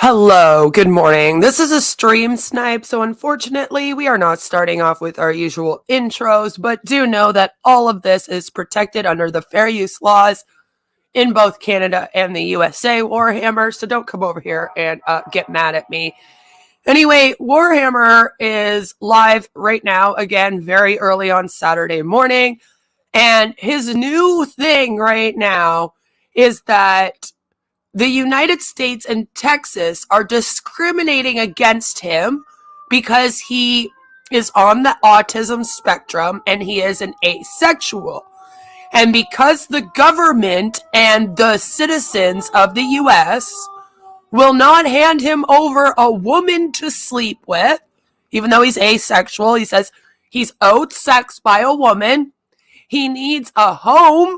Hello, good morning. This is a stream snipe, so unfortunately, we are not starting off with our usual intros, but do know that all of this is protected under the fair use laws in both Canada and the USA, Warhammer, so don't come over here and get mad at me. Anyway, Warhammer is live right now, again, very early on Saturday morning, and his new thing right now is that the United States and Texas are discriminating against him because he is on the autism spectrum and he is an asexual. And because the government and the citizens of the US will not hand him over a woman to sleep with, even though he's asexual, he says he's owed sex by a woman, he needs a home,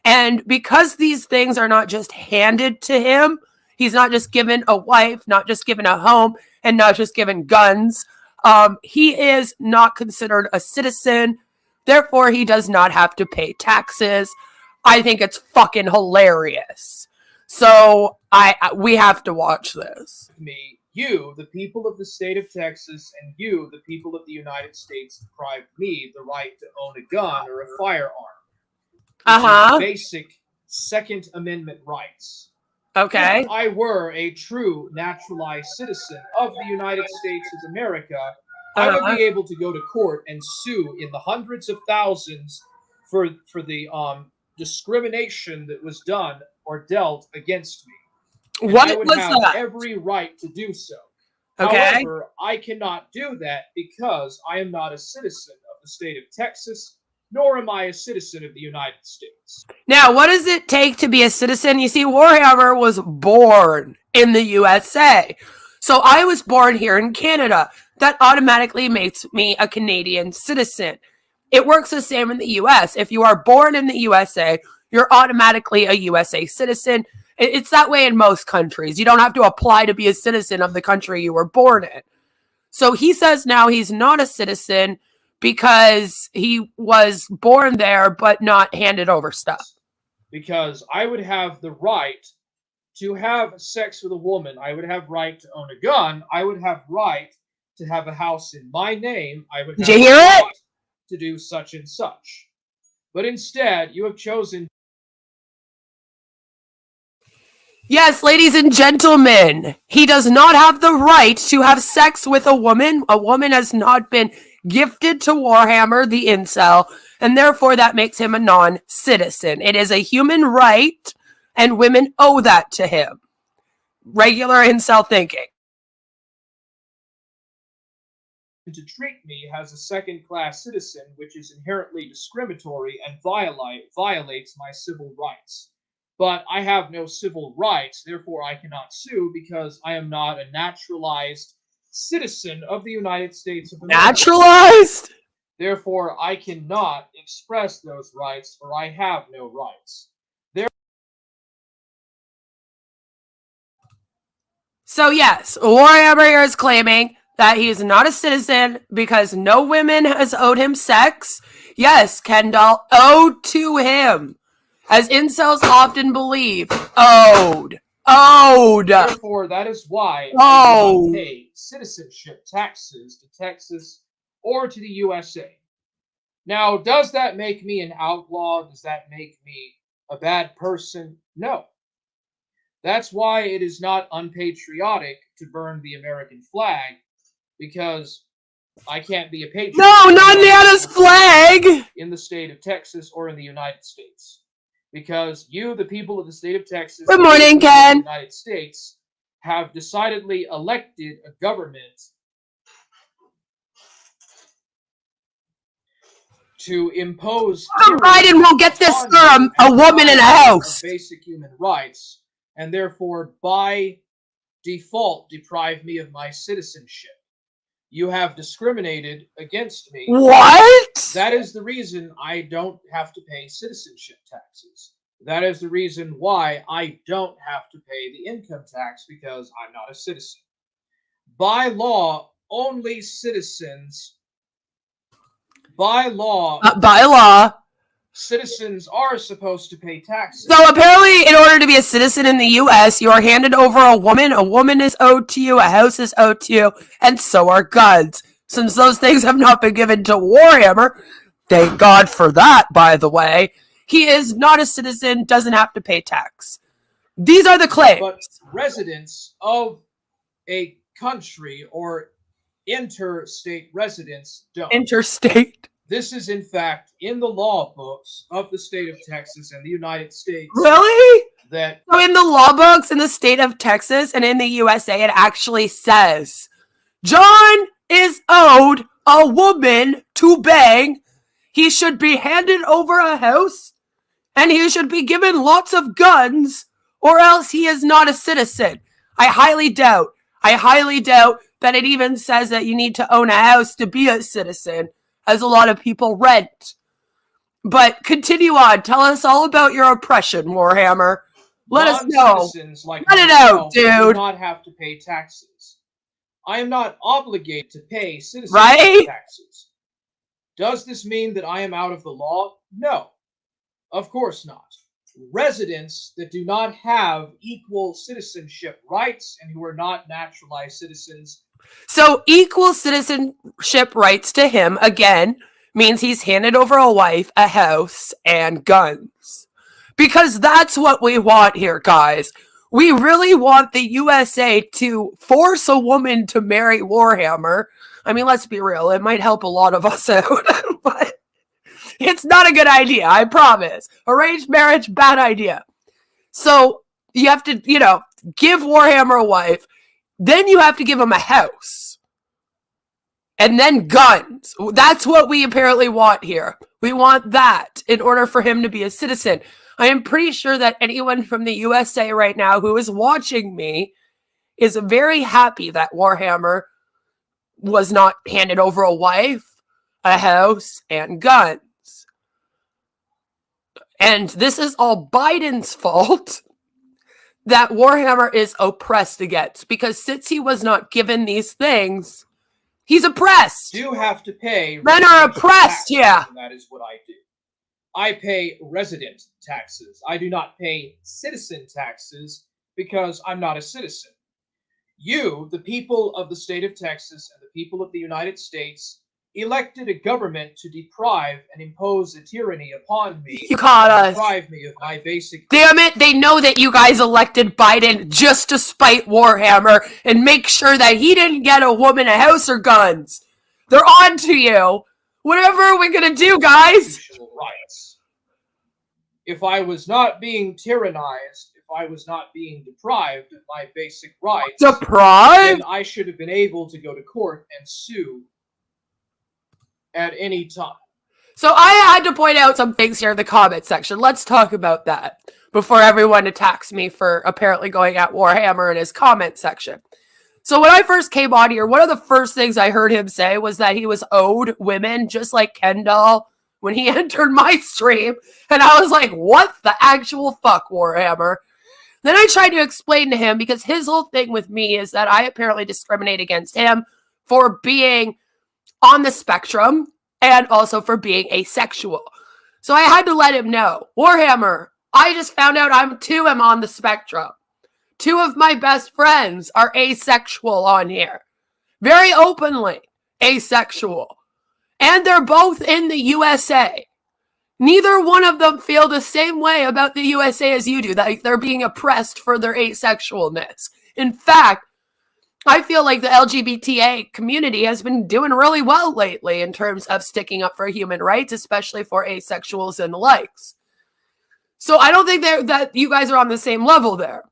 and because these things are not just handed to him, he's not just given a wife, not just given a home, and not just given guns. He is not considered a citizen. Therefore, he does not have to pay taxes. I think it's fucking hilarious. So we have to watch this. You, the people of the state of Texas, and you, the people of the United States, deprived me the right to own a gun or a firearm. Basic Second Amendment rights. Okay. If I were a true naturalized citizen of the United States of America, I would be able to go to court and sue in the hundreds of thousands for the discrimination that was done or dealt against me. And I would have every right to do so. Okay. However, I cannot do that because I am not a citizen of the state of Texas, nor am I a citizen of the United States. Now, what does it take to be a citizen? You see, Warhammer was born in the USA. So I was born here in Canada. That automatically makes me a Canadian citizen. It works the same in the US. If you are born in the USA, you're automatically a USA citizen. It's that way in most countries. You don't have to apply to be a citizen of the country you were born in. So he says now he's not a citizen because he was born there but not handed over stuff. Because I would have the right to have sex with a woman. I would have right to own a gun. I would have right to have a house in my name. I would have Did you hear right it? To do such and such. But instead, you have chosen. Yes, ladies and gentlemen, he does not have the right to have sex with a woman. A woman has not been gifted to Warhammer, the incel, and therefore that makes him a non-citizen. It is a human right, and women owe that to him. Regular incel thinking. To treat me as a second-class citizen, which is inherently discriminatory and violates my civil rights. But I have no civil rights, therefore I cannot sue because I am not a naturalized citizen of the United States of America. Naturalized? Therefore, I cannot express those rights, for I have no rights. So yes, Warhammer here is claiming that he is not a citizen because no women has owed him sex. Yes, Kendall, owed to him. As incels often believe, owed. Therefore, that is why I do not pay citizenship taxes to Texas or to the USA. Now, does that make me an outlaw? Does that make me a bad person? No. That's why it is not unpatriotic to burn the American flag, because I can't be a patriot. No, not Nana's flag! In the state of Texas or in the United States. Because you, the people of the state of Texas, good morning, Ken, the United States, have decidedly elected a government to impose. Biden will get this for a woman in a house. Basic human rights, and therefore, by default, deprive me of my citizenship. You have discriminated against me. What? That is the reason I don't have to pay citizenship taxes. That is the reason why I don't have to pay the income tax, because I'm not a citizen. By law, only citizens. By law. Citizens are supposed to pay taxes. So apparently, in order order to be a citizen in the U.S., you are handed over a woman is owed to you, a house is owed to you, and so are guns. Since those things have not been given to Warhammer, thank God for that, by the way, he is not a citizen, doesn't have to pay tax. These are the claims. But residents of a country or interstate residents don't. Interstate. This is, in fact, in the law books of the state of Texas and the United States. Really? That so in the law books in the state of Texas and in the USA, it actually says John is owed a woman to bang. He should be handed over a house and he should be given lots of guns or else he is not a citizen. I highly doubt that it even says that you need to own a house to be a citizen, as a lot of people rent. But continue on. Tell us all about your oppression, Warhammer. Let us know. Like Let it out, dude. Do not have to pay taxes. I am not obligated to pay citizenship taxes. Does this mean that I am out of the law? No, of course not. Residents that do not have equal citizenship rights and who are not naturalized citizens. So equal citizenship rights to him, again, means he's handed over a wife, a house, and guns. Because that's what we want here, guys. We really want the USA to force a woman to marry Warhammer. I mean, let's be real. It might help a lot of us out, but it's not a good idea, I promise. Arranged marriage, bad idea. So you have to, give Warhammer a wife. Then you have to give him a house. And then guns. That's what we apparently want here. We want that in order for him to be a citizen. I am pretty sure that anyone from the USA right now who is watching me is very happy that Warhammer was not handed over a wife, a house, and guns. And this is all Biden's fault that Warhammer is oppressed against, because since he was not given these things, he's oppressed. You have to pay. Men are oppressed, yeah. And that is what I do. I pay resident taxes. I do not pay citizen taxes because I'm not a citizen. You, the people of the state of Texas and the people of the United States, elected a government to deprive and impose a tyranny upon me. You caught us. Deprive me of my basic... Damn it, they know that you guys elected Biden just to spite Warhammer and make sure that he didn't get a woman, a house, or guns. They're on to you. Whatever are we gonna do, guys? Rights. If I was not being tyrannized, if I was not being deprived of my basic rights... Deprived? Then I should have been able to go to court and sue at any time. So I had to point out some things here in the comment section. Let's talk about that before everyone attacks me for apparently going at Warhammer in his comment section. So when I first came on here, one of the first things I heard him say was that he was owed women, just like Kendall, when he entered my stream. And I was like, what the actual fuck, Warhammer? Then I tried to explain to him, because his whole thing with me is that I apparently discriminate against him for being on the spectrum and also for being asexual. So I had to let him know, Warhammer, I just found out I'm on the spectrum. 2 of my best friends are asexual on here. Very openly asexual. And they're both in the USA. Neither one of them feel the same way about the USA as you do, that they're being oppressed for their asexualness. In fact, I feel like the LGBTA community has been doing really well lately in terms of sticking up for human rights, especially for asexuals and the likes. So I don't think that you guys are on the same level there.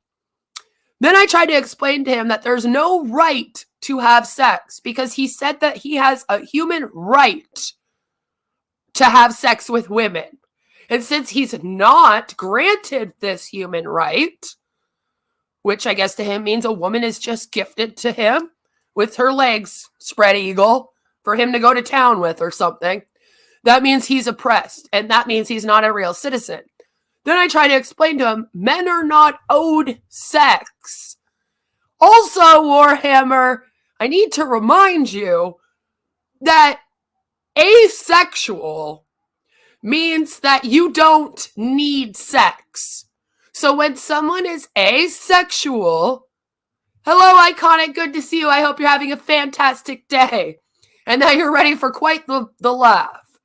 Then I tried to explain to him that there's no right to have sex, because he said that he has a human right to have sex with women. And since he's not granted this human right, which I guess to him means a woman is just gifted to him with her legs spread eagle for him to go to town with or something, that means he's oppressed, and that means he's not a real citizen. Then I try to explain to him, men are not owed sex. Also, Warhammer, I need to remind you that asexual means that you don't need sex. So when someone is asexual, hello, iconic, good to see you. I hope you're having a fantastic day. And that you're ready for quite the laugh.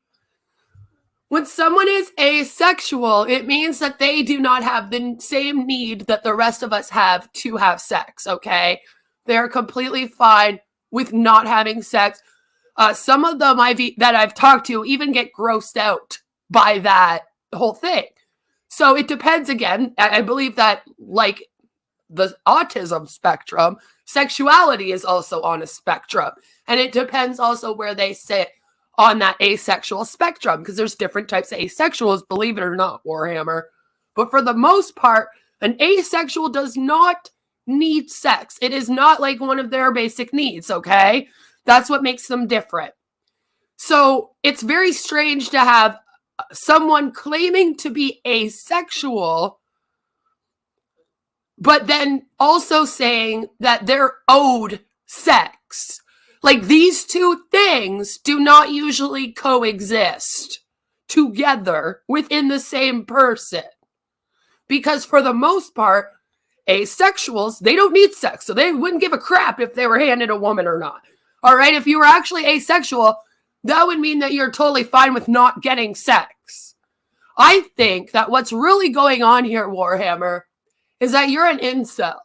When someone is asexual, it means that they do not have the same need that the rest of us have to have sex, okay? They're completely fine with not having sex. Some of them that I've talked to even get grossed out by that whole thing. So it depends again. I believe that, like the autism spectrum, sexuality is also on a spectrum. And it depends also where they sit on that asexual spectrum, because there's different types of asexuals, believe it or not, Warhammer. But for the most part, an asexual does not need sex. It is not like one of their basic needs, okay? That's what makes them different. So it's very strange to have someone claiming to be asexual, but then also saying that they're owed sex. Like, these two things do not usually coexist together within the same person. Because for the most part, asexuals, they don't need sex. So they wouldn't give a crap if they were handed a woman or not. All right, if you were actually asexual, that would mean that you're totally fine with not getting sex. I think that what's really going on here, Warhammer, is that you're an incel.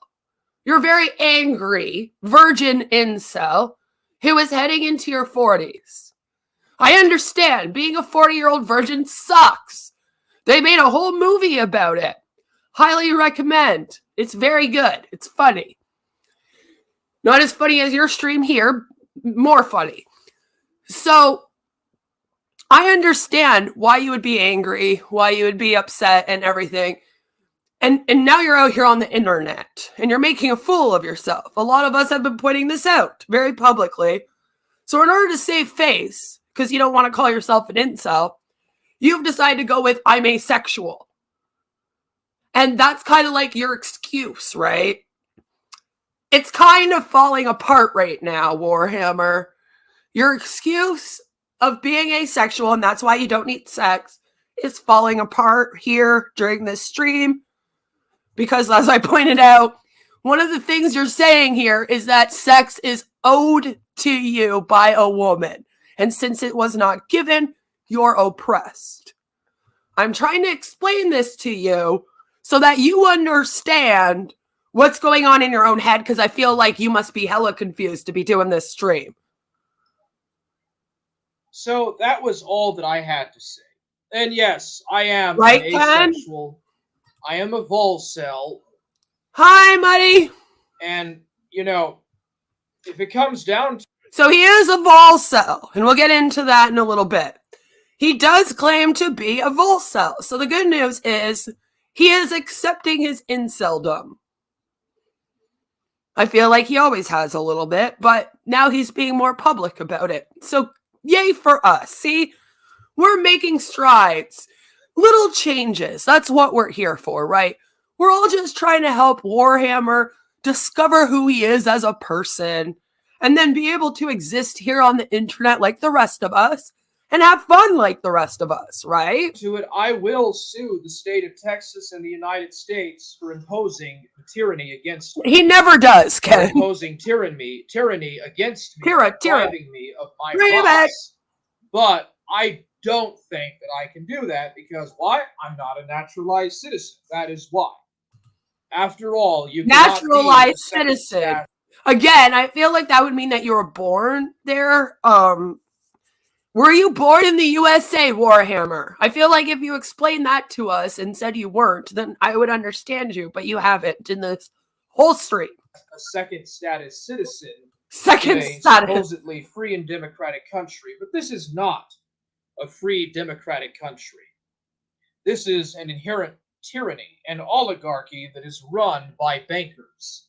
You're a very angry, virgin incel who is heading into your 40s. I understand being a 40-year-old virgin sucks. They made a whole movie about it. Highly recommend. It's very good. It's funny. Not as funny as your stream here, more funny. So I understand why you would be angry, why you would be upset and everything. And now you're out here on the internet and you're making a fool of yourself. A lot of us have been pointing this out very publicly. So in order to save face, because you don't want to call yourself an incel, you've decided to go with I'm asexual. And that's kind of like your excuse, right? It's kind of falling apart right now, Warhammer. Your excuse of being asexual, and that's why you don't need sex, is falling apart here during this stream. Because as I pointed out, one of the things you're saying here is that sex is owed to you by a woman. And since it was not given, you're oppressed. I'm trying to explain this to you so that you understand what's going on in your own head, because I feel like you must be hella confused to be doing this stream. So that was all that I had to say. And yes, I am right, an asexual. I am a volcel. Hi, Muddy. And, you know, if it comes down to... So he is a volcel, and we'll get into that in a little bit. He does claim to be a volcel. So the good news is he is accepting his inceldom. I feel like he always has a little bit, but now he's being more public about it. So yay for us. See, we're making strides. Little changes. That's what we're here for, right? We're all just trying to help Warhammer discover who he is as a person and then be able to exist here on the internet like the rest of us and have fun like the rest of us, right? To it, I will sue the state of Texas and the United States for imposing tyranny against me. He never does, Ken. Imposing tyranny against me, depriving me of my rights. But I don't think that I can do that because why? I'm not a naturalized citizen. That is why. After all, you naturalized citizen. Again, I feel like that would mean that you were born there. Were you born in the USA, Warhammer? I feel like if you explained that to us and said you weren't, then I would understand you, but you haven't in this whole stream. A second status citizen. Second status. Supposedly free and democratic country, but this is not a free democratic country. This is an inherent tyranny, an oligarchy that is run by bankers.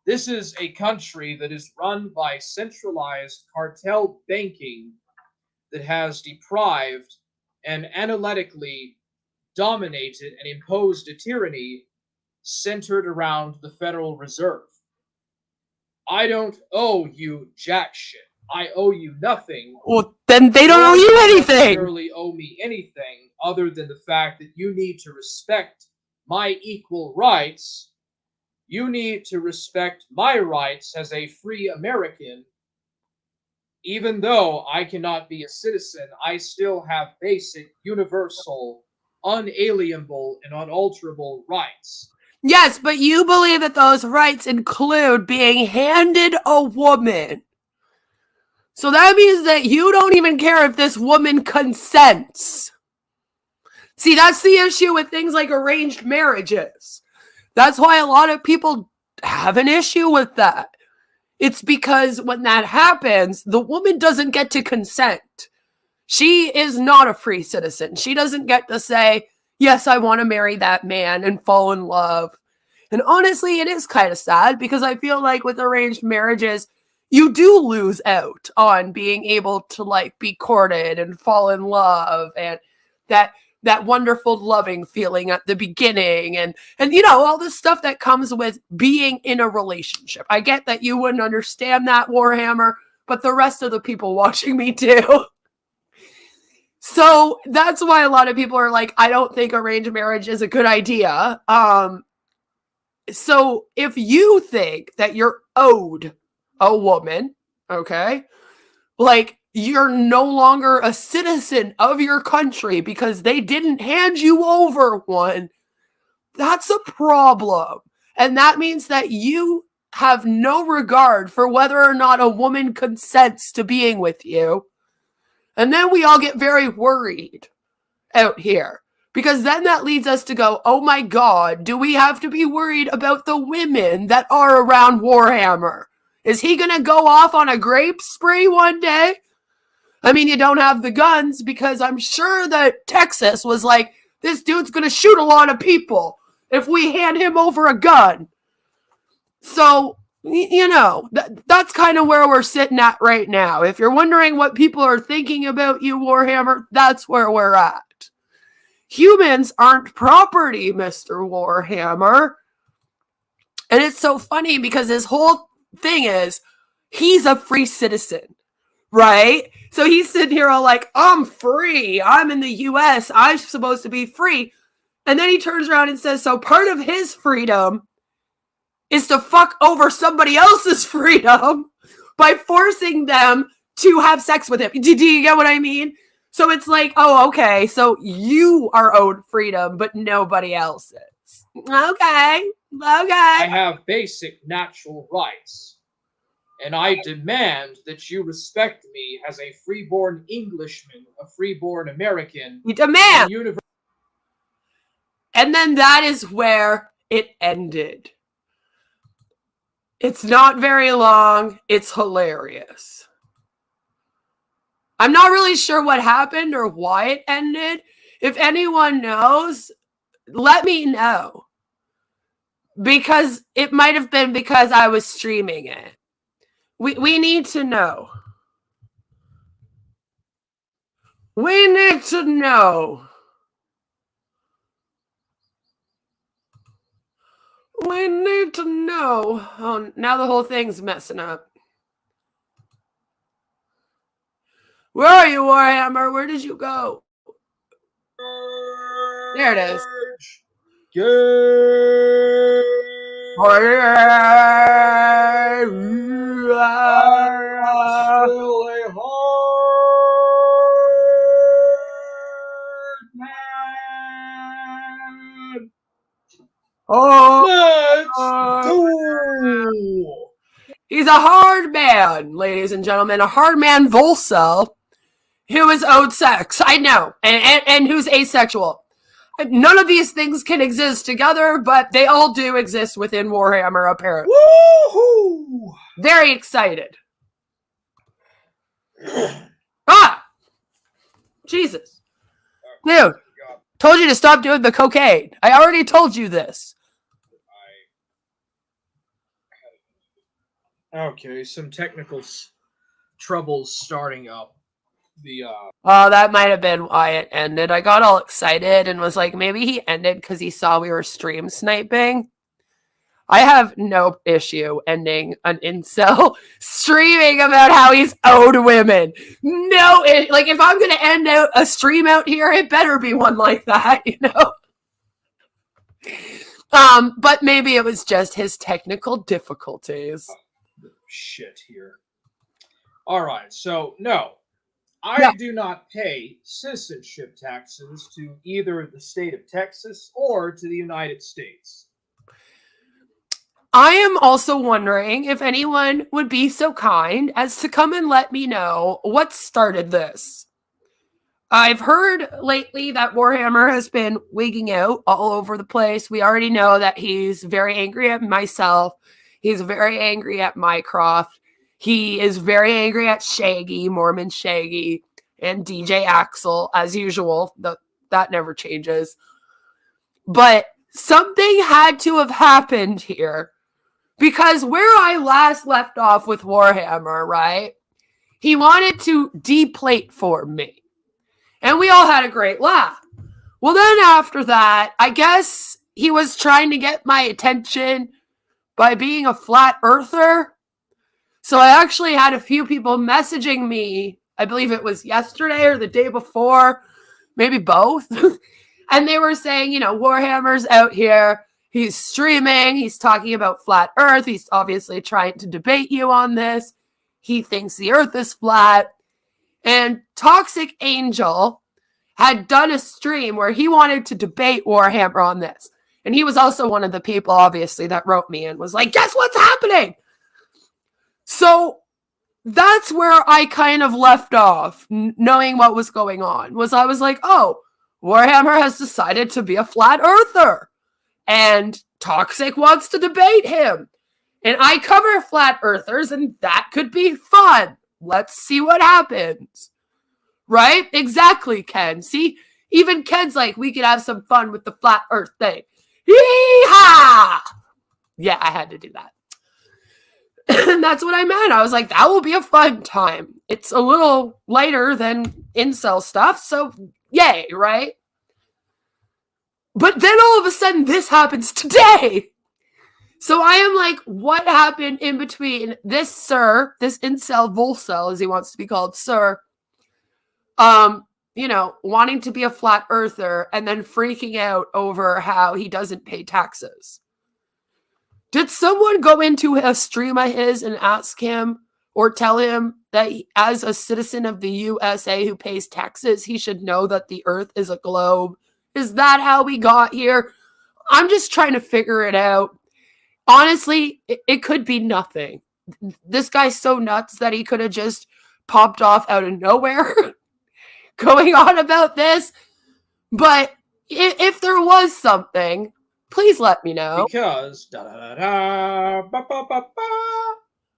This is a country that is run by centralized cartel banking that has deprived and analytically dominated and imposed a tyranny centered around the Federal Reserve. I don't owe you jack shit. I owe you nothing. Well, then they don't owe you anything. You necessarily owe me anything other than the fact that you need to respect my equal rights, you need to respect my rights as a free American. Even though I cannot be a citizen, I still have basic, universal, unalienable, and unalterable rights. Yes, but you believe that those rights include being handed a woman. So that means that you don't even care if this woman consents. See, that's the issue with things like arranged marriages. That's why a lot of people have an issue with that. It's because when that happens, the woman doesn't get to consent. She is not a free citizen. She doesn't get to say, yes, I want to marry that man and fall in love. And honestly, it is kind of sad because I feel like with arranged marriages, you do lose out on being able to like be courted and fall in love and that wonderful loving feeling at the beginning and you know all the stuff that comes with being in a relationship. I get that you wouldn't understand that, Warhammer, but the rest of the people watching me do. So that's why a lot of people are like, I don't think arranged marriage is a good idea. So if you think that you're owed a woman, okay, like you're no longer a citizen of your country because they didn't hand you over one, that's a problem. And that means that you have no regard for whether or not a woman consents to being with you. And then we all get very worried out here. Because then that leads us to go, oh my God, do we have to be worried about the women that are around Warhammer? Is he going to go off on a grape spree one day? I mean, you don't have the guns because I'm sure that Texas was like, this dude's going to shoot a lot of people if we hand him over a gun. So, you know, that's kind of where we're sitting at right now. If you're wondering what people are thinking about you, Warhammer, that's where we're at. Humans aren't property, Mr. Warhammer. And it's so funny because his whole thing is he's a free citizen, right? So he's sitting here all like, I'm free. I'm in the US. I'm supposed to be free. And then he turns around and says, so part of his freedom is to fuck over somebody else's freedom by forcing them to have sex with him. Do you get what I mean? So it's like, oh, okay, so you are owed freedom, but nobody else is. Okay. I have basic natural rights, and I demand that you respect me as a freeborn Englishman, a freeborn American. You demand. And then that is where it ended. It's not very long. It's hilarious. I'm not really sure what happened or why it ended. If anyone knows, let me know. Because it might have been because I was streaming it. We need to know. We need to know. We need to know. Oh, now the whole thing's messing up. Where are you, Warhammer? Where did you go? There it is. Let's go! He's a hard man, ladies and gentlemen. A hard man Volcel who is owed sex. I know. And who's asexual. None of these things can exist together, but they all do exist within Warhammer, apparently. Woohoo! Very excited. Ah! Jesus. Dude, told you to stop doing the cocaine. I already told you this. Okay, some technical troubles starting up. Oh, that might have been why it ended. I got all excited and was like, maybe he ended because he saw we were stream sniping. I have no issue ending an incel streaming about how he's owed women. No, like if I'm gonna end out a stream out here, it better be one like that, you know. But maybe it was just his technical difficulties. Shit here. All right, so no, No, I do not pay citizenship taxes to either the state of Texas or to the United States. I am also wondering if anyone would be so kind as to come and let me know what started this. I've heard lately that Warhammer has been wigging out all over the place. We already know that he's very angry at myself. He's very angry at Mycroft. He is very angry at Shaggy, Mormon Shaggy, and DJ Axel, as usual. That never changes. But something had to have happened here. Because where I last left off with Warhammer, right? He wanted to deplate for me. And we all had a great laugh. Well, then after that, I guess he was trying to get my attention by being a flat earther. So I actually had a few people messaging me. I believe it was yesterday or the day before, maybe both. And they were saying, Warhammer's out here. He's streaming. He's talking about flat earth. He's obviously trying to debate you on this. He thinks the earth is flat. And Toxic Angel had done a stream where he wanted to debate Warhammer on this. And he was also one of the people, obviously, that wrote me and was like, guess what's happening? So that's where I kind of left off, knowing what was going on. I was like, oh, Warhammer has decided to be a flat earther. And Toxic wants to debate him. And I cover flat earthers, and that could be fun. Let's see what happens. Right? Exactly, Ken. See, even Ken's like, we could have some fun with the flat earth thing. Yee-haw! Yeah, I had to do that. And that's what I meant. I was like, that will be a fun time. It's a little lighter than incel stuff, so yay, right? But then all of a sudden, this happens today. So I am like, what happened in between this sir, this incel Volcel, as he wants to be called, sir, wanting to be a flat earther and then freaking out over how he doesn't pay taxes? Did someone go into a stream of his and ask him or tell him that as a citizen of the USA who pays taxes, he should know that the earth is a globe? Is that how we got here? I'm just trying to figure it out. Honestly, it could be nothing. This guy's so nuts that he could have just popped off out of nowhere going on about this. But if there was something, please let me know. Because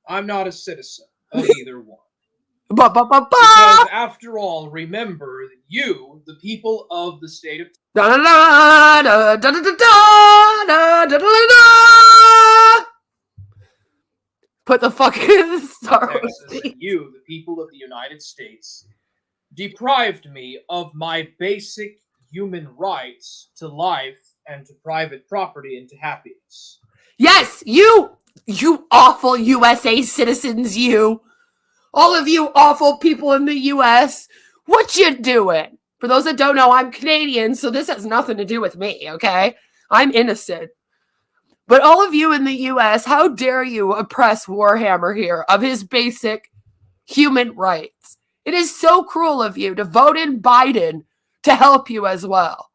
I'm not a citizen of either one. Because after all, remember that you, the people of the state of put the fucking Star Wars. You, the people of the United States, deprived me of my basic human rights to life and to private property and to happiness. Yes, you awful USA citizens, you. All of you awful people in the US, what you doing? For those that don't know, I'm Canadian, so this has nothing to do with me, okay? I'm innocent. But all of you in the US, how dare you oppress Warhammer here of his basic human rights? It is so cruel of you to vote in Biden to help you as well.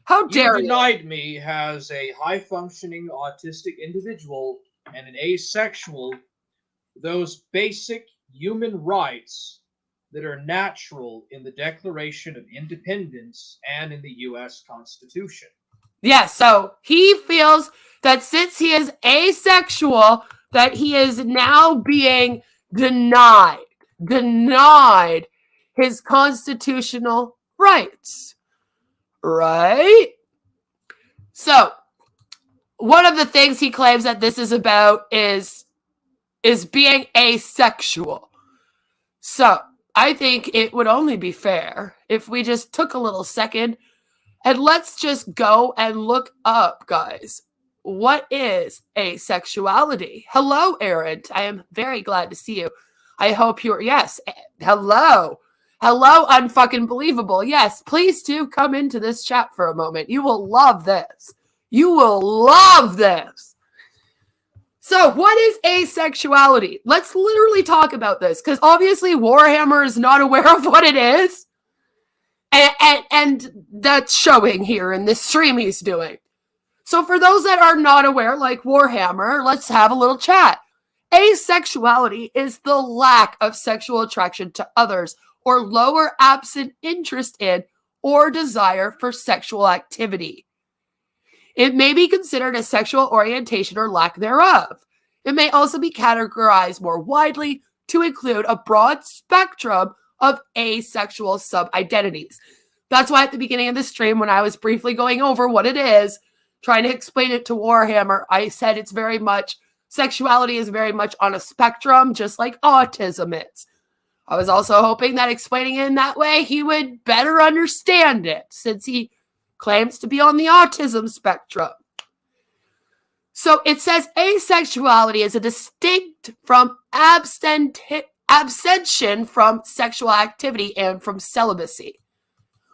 How dare you? Denied me as a high-functioning autistic individual and an asexual those basic human rights that are natural in the Declaration of Independence and in the U.S. Constitution. Yeah, so he feels that since he is asexual, that he is now being denied his constitutional rights. Right? So, one of the things he claims that this is about is being asexual. So, I think it would only be fair if we just took a little second and let's just go and look up, guys. What is asexuality? Hello, Aaron. I am very glad to see you. I hope you're, yes, hello. Hello, unfucking believable. Yes, please do come into this chat for a moment. You will love this. You will love this. So, what is asexuality? Let's literally talk about this, because obviously Warhammer is not aware of what it is. And that's showing here in this stream he's doing. So for those that are not aware, like Warhammer, let's have a little chat. Asexuality is the lack of sexual attraction to others or lower absent interest in or desire for sexual activity. It may be considered a sexual orientation or lack thereof. It may also be categorized more widely to include a broad spectrum of asexual sub-identities. That's why at the beginning of the stream, when I was briefly going over what it is, trying to explain it to Warhammer, I said it's very much, sexuality is very much on a spectrum, just like autism is. I was also hoping that explaining it in that way, he would better understand it, since he claims to be on the autism spectrum. So it says asexuality is a distinct from abstention from sexual activity and from celibacy,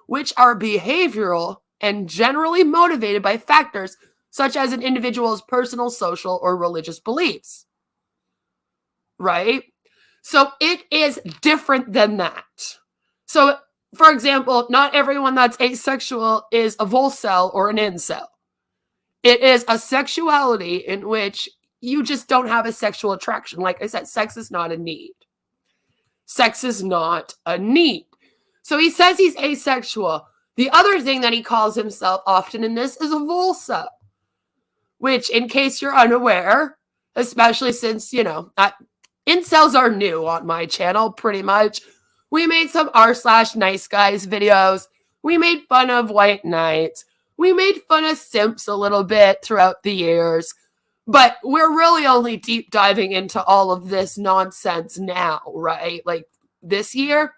which are behavioral and generally motivated by factors such as an individual's personal, social, or religious beliefs. Right? So it is different than that. So, for example, not everyone that's asexual is a volcel or an incel. It is a sexuality in which you just don't have a sexual attraction. Like I said, sex is not a need. Sex is not a need. So he says he's asexual. The other thing that he calls himself often in this is a volcel, which, in case you're unaware, especially since, incels are new on my channel, pretty much. We made some r/nice guys videos. We made fun of white knights. We made fun of simps a little bit throughout the years. But we're really only deep diving into all of this nonsense now, right? Like this year.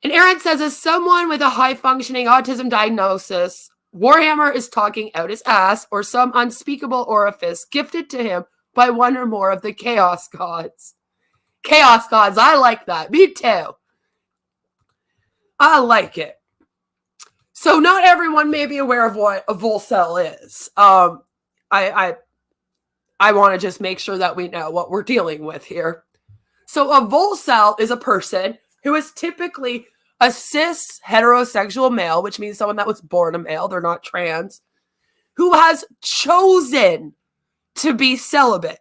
And Aaron says, as someone with a high-functioning autism diagnosis, Warhammer is talking out his ass or some unspeakable orifice gifted to him by one or more of the Chaos Gods. Chaos Gods, I like that. Me too. I like it. So not everyone may be aware of what a volcel is. I want to just make sure that we know what we're dealing with here. So a volcel is a person who is typically a cis heterosexual male, which means someone that was born a male, they're not trans, who has chosen to be celibate.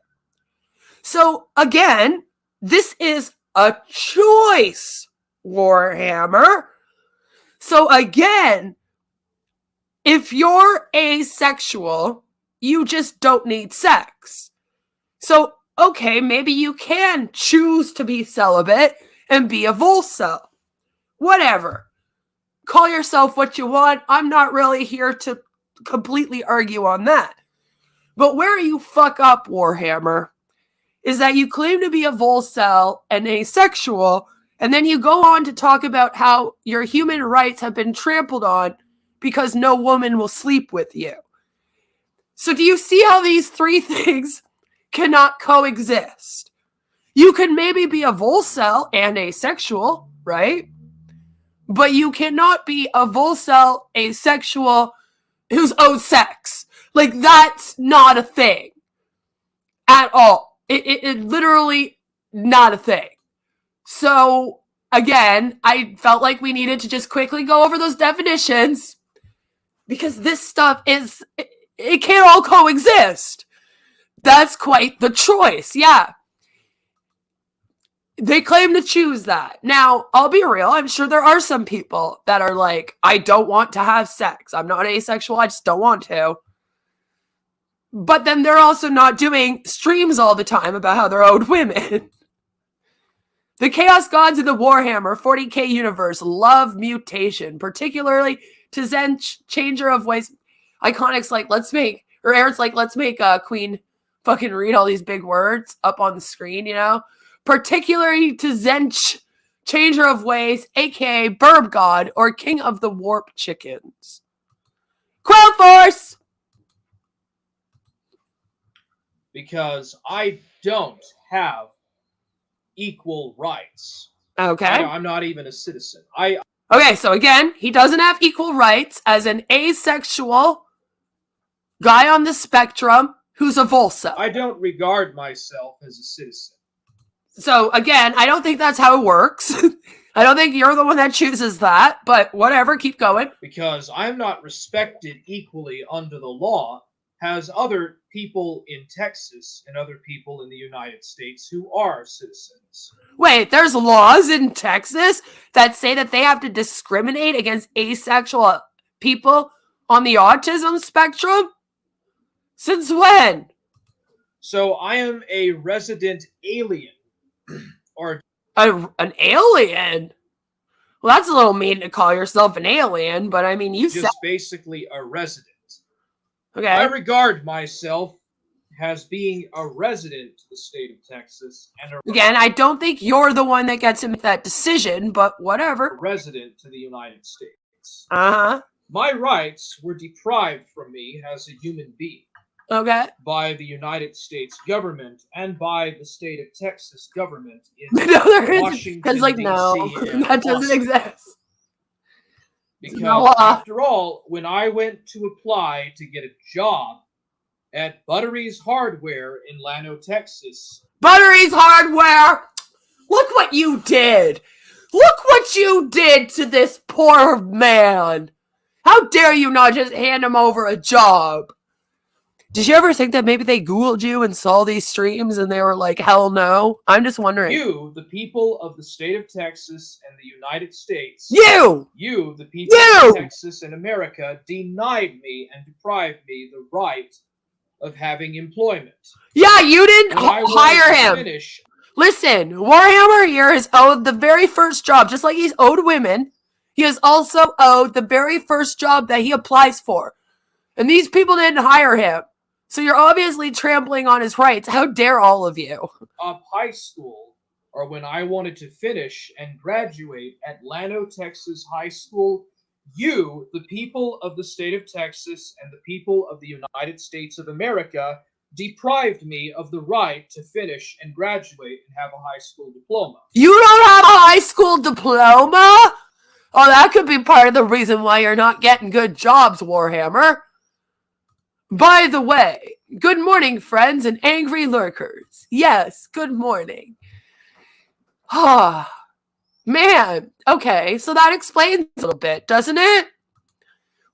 So again, this is a choice, Warhammer. So again, if you're asexual, you just don't need sex. So, okay, maybe you can choose to be celibate and be a volcel. Whatever. Call yourself what you want. I'm not really here to completely argue on that. But where you fuck up, Warhammer, is that you claim to be a volcel and asexual, and then you go on to talk about how your human rights have been trampled on because no woman will sleep with you. So do you see how these three things cannot coexist? You can maybe be a volcel and asexual, right? But you cannot be a volcel asexual who's owed sex. Like, that's not a thing at all. It literally not a thing. So again, I felt like we needed to just quickly go over those definitions because this stuff it can't all coexist. That's quite the choice. Yeah. They claim to choose that. Now, I'll be real. I'm sure there are some people that are like, I don't want to have sex. I'm not asexual. I just don't want to. But then they're also not doing streams all the time about how they're owed women. The Chaos Gods of the Warhammer 40k universe love mutation, particularly to Zench, Changer of Ways. Iconics like, Aaron's like, let's make Queen fucking read all these big words up on the screen, Particularly to Zench, Changer of Ways, aka Burb God, or King of the Warp Chickens. Quill Force! Because I don't have equal rights. Okay. I'm not even a citizen. Okay, so again, he doesn't have equal rights as an asexual guy on the spectrum who's a Volso. I don't regard myself as a citizen. So again, I don't think that's how it works. I don't think you're the one that chooses that, but whatever, keep going. Because I'm not respected equally under the law as other people in Texas and other people in the United States who are citizens. Wait, there's laws in Texas that say that they have to discriminate against asexual people on the autism spectrum? Since when? So I am a resident alien. Or an alien? Well, that's a little mean to call yourself an alien, but I mean, you just basically a resident. Okay. I regard myself as being a resident to the state of Texas. And again, I don't think you're the one that gets to make that decision, but whatever. A resident to the United States. Uh-huh. My rights were deprived from me as a human being. Okay. By the United States government and by the state of Texas government in Washington, because like D.C. no, that doesn't exist. Because after all, when I went to apply to get a job at Buttery's Hardware in Llano, Texas. Buttery's Hardware! Look what you did! Look what you did to this poor man! How dare you not just hand him over a job? Did you ever think that maybe they Googled you and saw these streams and they were like, hell no? I'm just wondering. You, the people of the state of Texas and the United States. You, the people of Texas and America, denied me and deprived me the right of having employment. Yeah, you didn't hire him. Listen, Warhammer here is owed the very first job, just like he's owed women. He is also owed the very first job that he applies for. And these people didn't hire him. So you're obviously trampling on his rights. How dare all of you? High school, or when I wanted to finish and graduate at Llano, Texas High School, you, the people of the state of Texas and the people of the United States of America, deprived me of the right to finish and graduate and have a high school diploma. You don't have a high school diploma? Oh, that could be part of the reason why you're not getting good jobs, Warhammer. By the way, good morning, friends and angry lurkers. Yes, good morning. Ah, man. Okay, so that explains a little bit, doesn't it?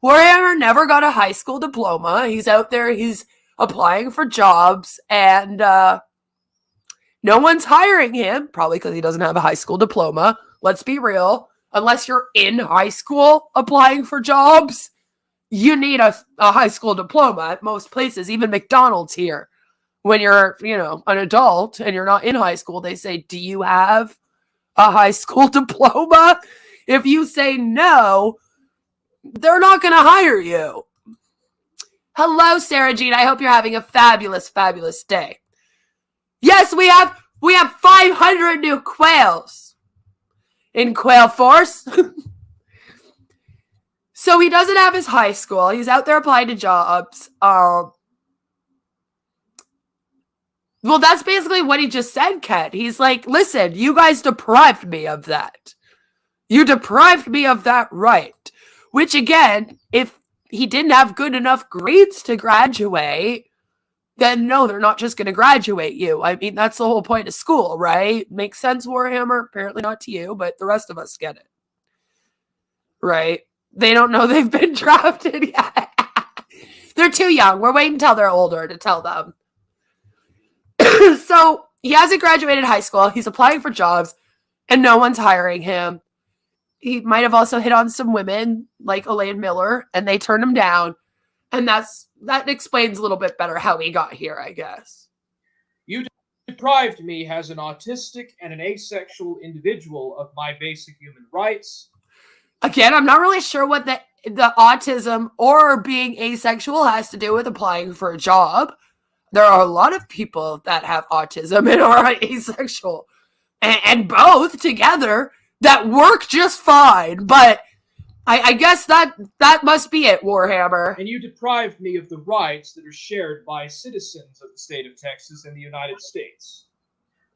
Warhammer never got a high school diploma. He's out there, he's applying for jobs, and no one's hiring him, probably because he doesn't have a high school diploma. Let's be real. Unless you're in high school applying for jobs, you need a high school diploma at most places, even McDonald's here. When you're, an adult and you're not in high school, they say, do you have a high school diploma? If you say no, they're not going to hire you. Hello, Sarah Jean. I hope you're having a fabulous, fabulous day. Yes, we have 500 new quails in Quail Force. So he doesn't have his high school. He's out there applying to jobs. Well, that's basically what he just said, Ken. He's like, listen, you guys deprived me of that. You deprived me of that right. Which, again, if he didn't have good enough grades to graduate, then no, they're not just going to graduate you. I mean, that's the whole point of school, right? Makes sense, Warhammer? Apparently not to you, but the rest of us get it. Right? They don't know they've been drafted yet. They're too young. We're waiting until they're older to tell them. So he hasn't graduated high school. He's applying for jobs, and no one's hiring him. He might have also hit on some women like Elaine Miller, and they turned him down. And that explains a little bit better how he got here, I guess. You deprived me as an autistic and an asexual individual of my basic human rights. Again, I'm not really sure what the autism or being asexual has to do with applying for a job. There are a lot of people that have autism and are asexual, and both together that work just fine. But I guess that must be it, Warhammer. And you deprived me of the rights that are shared by citizens of the state of Texas and the United States.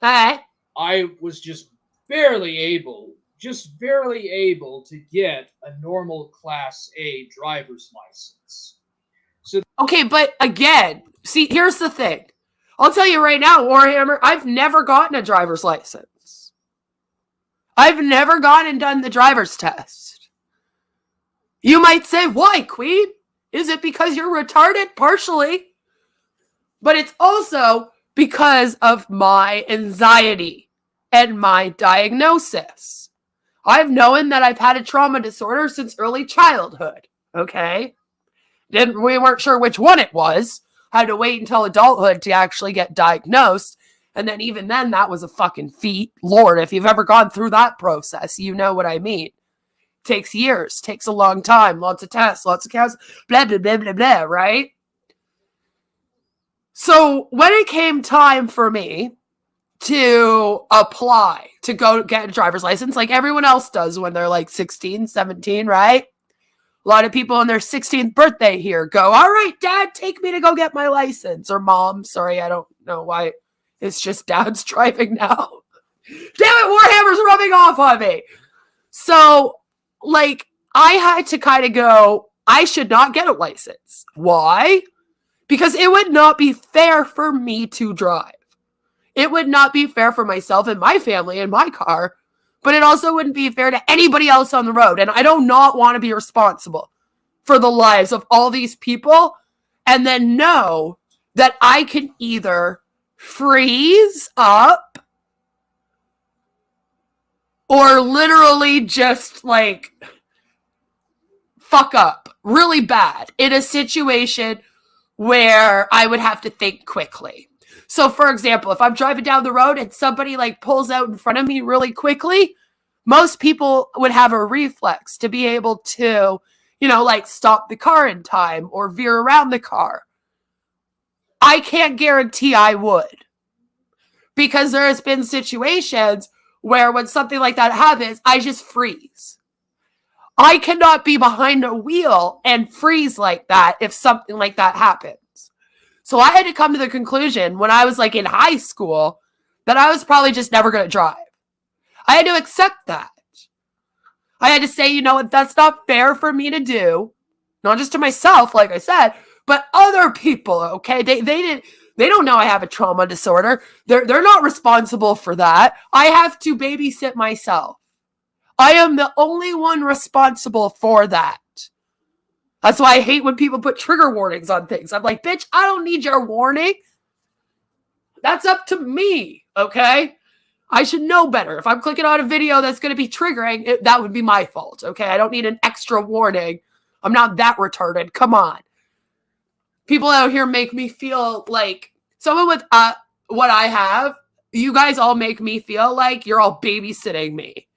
All right. I was just just barely able to get a normal Class A driver's license. Okay, but again, see, here's the thing. I'll tell you right now, Warhammer, I've never gotten a driver's license. I've never gone and done the driver's test. You might say, why, Queen? Is it because you're retarded? Partially. But it's also because of my anxiety and my diagnosis. I've known that I've had a trauma disorder since early childhood, okay? We weren't sure which one it was. Had to wait until adulthood to actually get diagnosed. And then even then, that was a fucking feat. Lord, if you've ever gone through that process, you know what I mean. Takes years, takes a long time, lots of tests, lots of counts, blah, blah, blah, blah, blah, right? So when it came time for me to apply to go get a driver's license, like everyone else does when they're like 16, 17, right? A lot of people on their 16th birthday here go, all right, Dad, take me to go get my license. Or Mom, sorry, I don't know why it's just Dad's driving now. Damn it, Warhammer's rubbing off on me. So, like, I had to kind of go, I should not get a license. Why? Because it would not be fair for me to drive. It would not be fair for myself and my family and my car, but it also wouldn't be fair to anybody else on the road. And I do not want to be responsible for the lives of all these people and then know that I can either freeze up or literally just like fuck up really bad in a situation where I would have to think quickly. So for example, if I'm driving down the road and somebody like pulls out in front of me really quickly, most people would have a reflex to be able to, you know, like stop the car in time or veer around the car. I can't guarantee I would, because there has been situations where when something like that happens, I just freeze. I cannot be behind a wheel and freeze like that if something like that happens. So I had to come to the conclusion when I was like in high school that I was probably just never going to drive. I had to accept that. I had to say, you know what, that's not fair for me to do. Not just to myself, like I said, but other people, okay? They don't know I have a trauma disorder. They're not responsible for that. I have to babysit myself. I am the only one responsible for that. That's why I hate when people put trigger warnings on things. I'm like, bitch, I don't need your warning. That's up to me, okay? I should know better. If I'm clicking on a video that's going to be triggering, that would be my fault, okay? I don't need an extra warning. I'm not that retarded. Come on. People out here make me feel like someone with what I have, you guys all make me feel like you're all babysitting me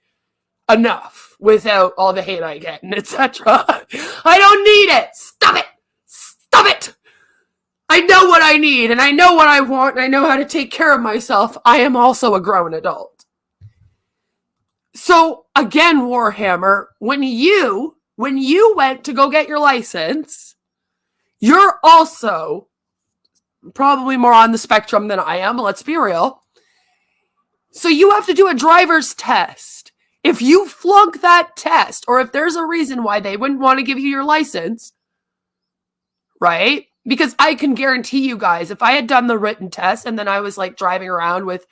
enough without all the hate I get and etc. I don't need it. Stop it. Stop it. I know what I need and I know what I want and I know how to take care of myself. I am also a grown adult. So again, Warhammer, when you went to go get your license, you're also probably more on the spectrum than I am. Let's be real. So you have to do a driver's test. If you flunk that test, or if there's a reason why they wouldn't want to give you your license, right? Because I can guarantee you guys, if I had done the written test and then I was like driving around with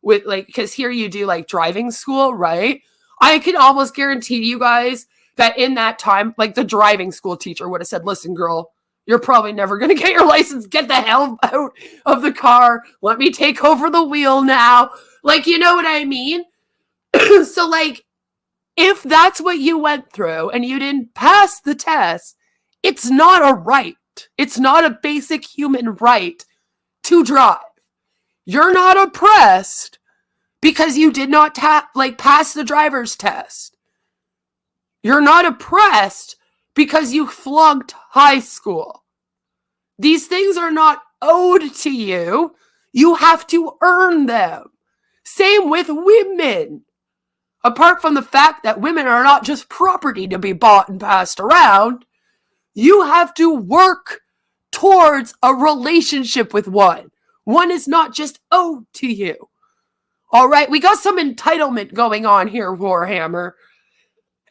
like, because here you do like driving school, right? I can almost guarantee you guys that in that time, like the driving school teacher would have said, listen, girl, you're probably never going to get your license. Get the hell out of the car. Let me take over the wheel now. Like, you know what I mean? So like, if that's what you went through and you didn't pass the test, it's not a right. It's not a basic human right to drive. You're not oppressed because you did not pass the driver's test. You're not oppressed because you flunked high school. These things are not owed to you. You have to earn them. Same with women. Apart from the fact that women are not just property to be bought and passed around, you have to work towards a relationship with one. One is not just owed to you. All right, we got some entitlement going on here, Warhammer.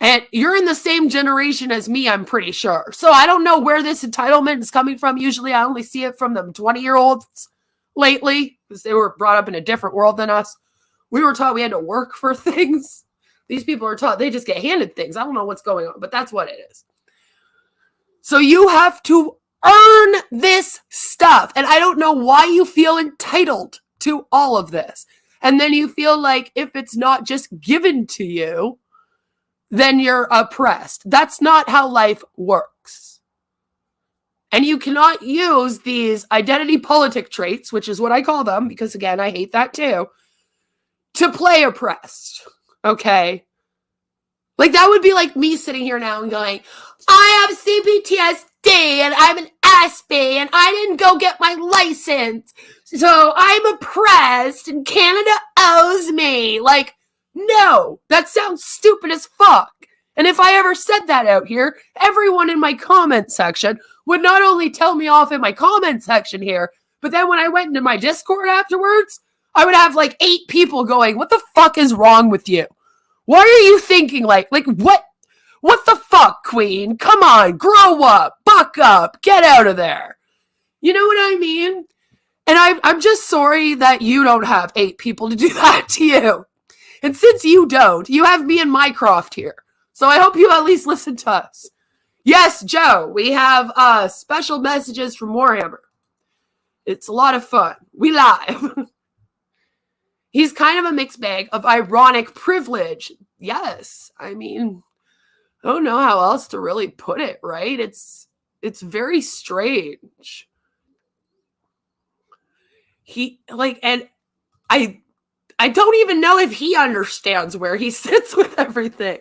And you're in the same generation as me, I'm pretty sure. So I don't know where this entitlement is coming from. Usually I only see it from the 20-year-olds lately because they were brought up in a different world than us. We were taught we had to work for things. These people are taught they just get handed things. I don't know what's going on, but that's what it is. So you have to earn this stuff. And I don't know why you feel entitled to all of this. And then you feel like if it's not just given to you, then you're oppressed. That's not how life works. And you cannot use these identity politic traits, which is what I call them, because again, I hate that too, to play oppressed. Okay? Like that would be like me sitting here now and going, I have CPTSD and I'm an SB and I didn't go get my license. So I'm oppressed and Canada owes me. Like, no, that sounds stupid as fuck. And if I ever said that out here, everyone in my comment section would not only tell me off in my comment section here, but then when I went into my Discord afterwards, I would have like 8 people going, what the fuck is wrong with you? What are you thinking? Like what? What the fuck, Queen? Come on, grow up, buck up, get out of there. You know what I mean? And I'm just sorry that you don't have 8 people to do that to you. And since you don't, you have me and Mycroft here. So I hope you at least listen to us. Yes, Joe, we have special messages from Warhammer. It's a lot of fun. We live. He's kind of a mixed bag of ironic privilege. Yes, I mean, I don't know how else to really put it, right? It's very strange. And I don't even know if he understands where he sits with everything.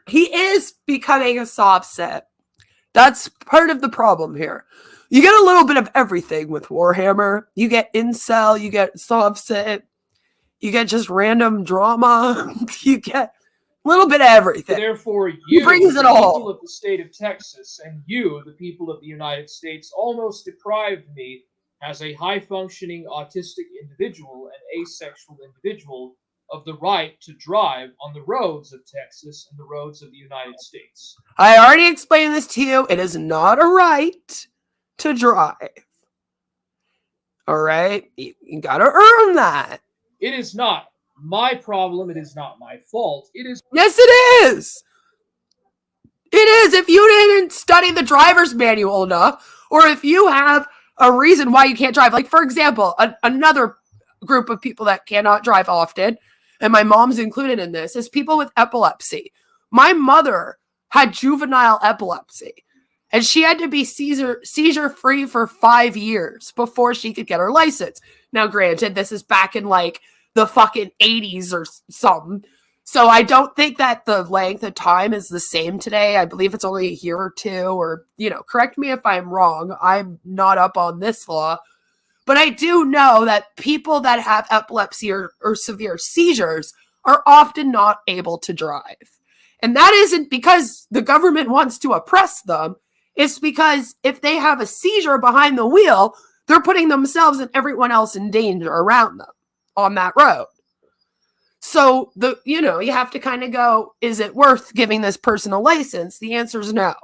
He is becoming a soft set. That's part of the problem here. You get a little bit of everything with Warhammer. You get incel, you get soft set, you get just random drama, you get a little bit of everything. Therefore, he brings it all. The people of the state of Texas, and you, the people of the United States, almost deprived me as a high-functioning autistic individual and asexual individual of the right to drive on the roads of Texas and the roads of the United States. I already explained this to you. It is not a right to drive. All right? You got to earn that. It is not my problem. It is not my fault. It is. Yes, it is. It is. If you didn't study the driver's manual enough, or if you have a reason why you can't drive. Like, for example, another group of people that cannot drive often, and my mom's included in this, is people with epilepsy. My mother had juvenile epilepsy, and she had to be seizure-free for 5 years before she could get her license. Now, granted, this is back in, like, the fucking 80s or something, so I don't think that the length of time is the same today. I believe it's only a year or 2, or, correct me if I'm wrong. I'm not up on this law. But I do know that people that have epilepsy or severe seizures are often not able to drive. And that isn't because the government wants to oppress them. It's because if they have a seizure behind the wheel, they're putting themselves and everyone else in danger around them on that road. So, you have to kind of go, is it worth giving this person a license? The answer is no.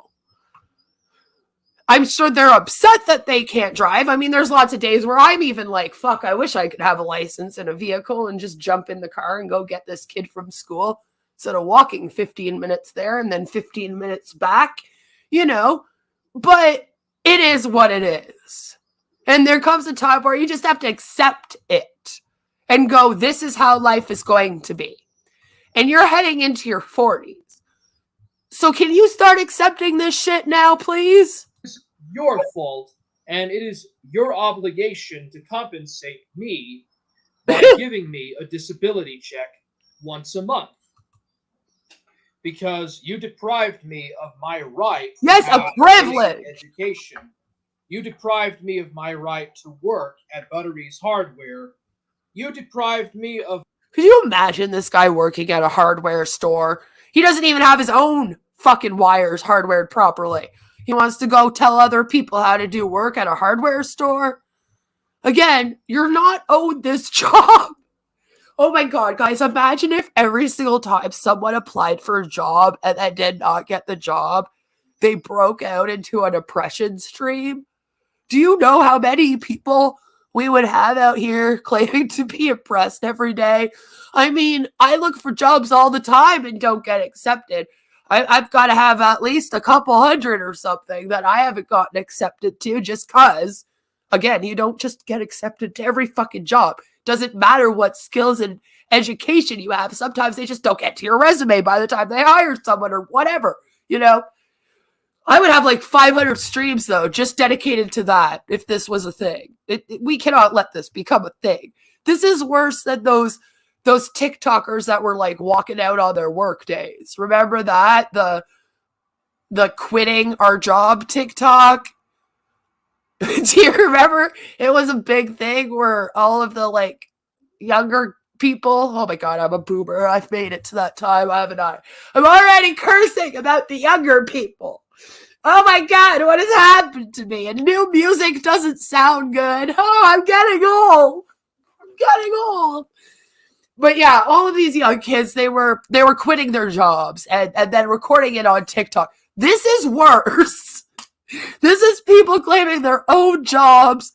I'm sure they're upset that they can't drive. I mean, there's lots of days where I'm even like, fuck, I wish I could have a license and a vehicle and just jump in the car and go get this kid from school instead of walking 15 minutes there and then 15 minutes back, but it is what it is. And there comes a time where you just have to accept it and go, this is how life is going to be. And you're heading into your 40s. So can you start accepting this shit now, please? Your fault, and it is your obligation to compensate me by giving me a disability check once a month, because you deprived me of my right to a privilege education. You deprived me of my right to work at Buttery's Hardware. You deprived me of. Could you imagine this guy working at a hardware store? He doesn't even have his own fucking wires hardwired properly. He wants to go tell other people how to do work at a hardware store. Again, you're not owed this job. Oh my god, guys, imagine if every single time someone applied for a job and then did not get the job, they broke out into a depression stream. Do you know how many people we would have out here claiming to be oppressed every day? I mean, I look for jobs all the time and don't get accepted. I've got to have at least a couple hundred or something that I haven't gotten accepted to just because, again, you don't just get accepted to every fucking job. Doesn't matter what skills and education you have. Sometimes they just don't get to your resume by the time they hire someone or whatever, you know? I would have like 500 streams though, just dedicated to that if this was a thing. We cannot let this become a thing. This is worse than those TikTokers that were like walking out on their work days. Remember that? The quitting our job TikTok? Do you remember? It was a big thing where all of the like younger people, oh my god, I'm a boomer. I've made it to that time, haven't I? I'm already cursing about the younger people. Oh my god, what has happened to me? And new music doesn't sound good. Oh, I'm getting old. I'm getting old. But yeah, all of these young kids, they were quitting their jobs and then recording it on TikTok. This is worse. This is people claiming their own jobs,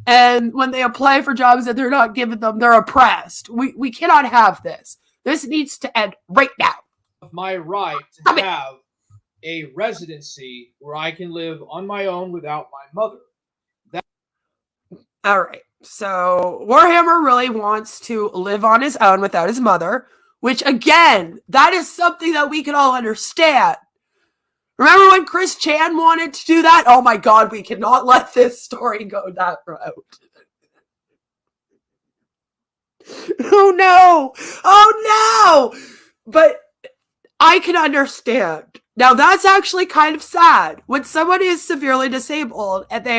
and when they apply for jobs that they're not giving them, they're oppressed. We cannot have this. This needs to end right now. My right to have a residency where I can live on my own without my mother. All right. So Warhammer really wants to live on his own without his mother, which again, that is something that we can all understand. Remember when Chris Chan wanted to do that? Oh my god, we cannot let this story go that route. Oh no! Oh no! But I can understand. Now that's actually kind of sad. When somebody is severely disabled and they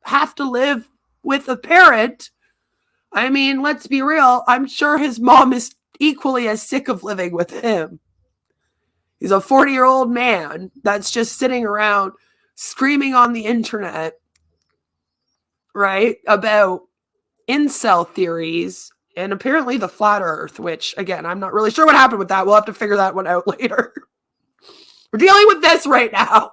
have to live with a parent, I mean, let's be real, I'm sure his mom is equally as sick of living with him. He's a 40-year-old man that's just sitting around screaming on the internet, right, about incel theories and apparently the flat earth, which, again, I'm not really sure what happened with that. We'll have to figure that one out later. We're dealing with this right now.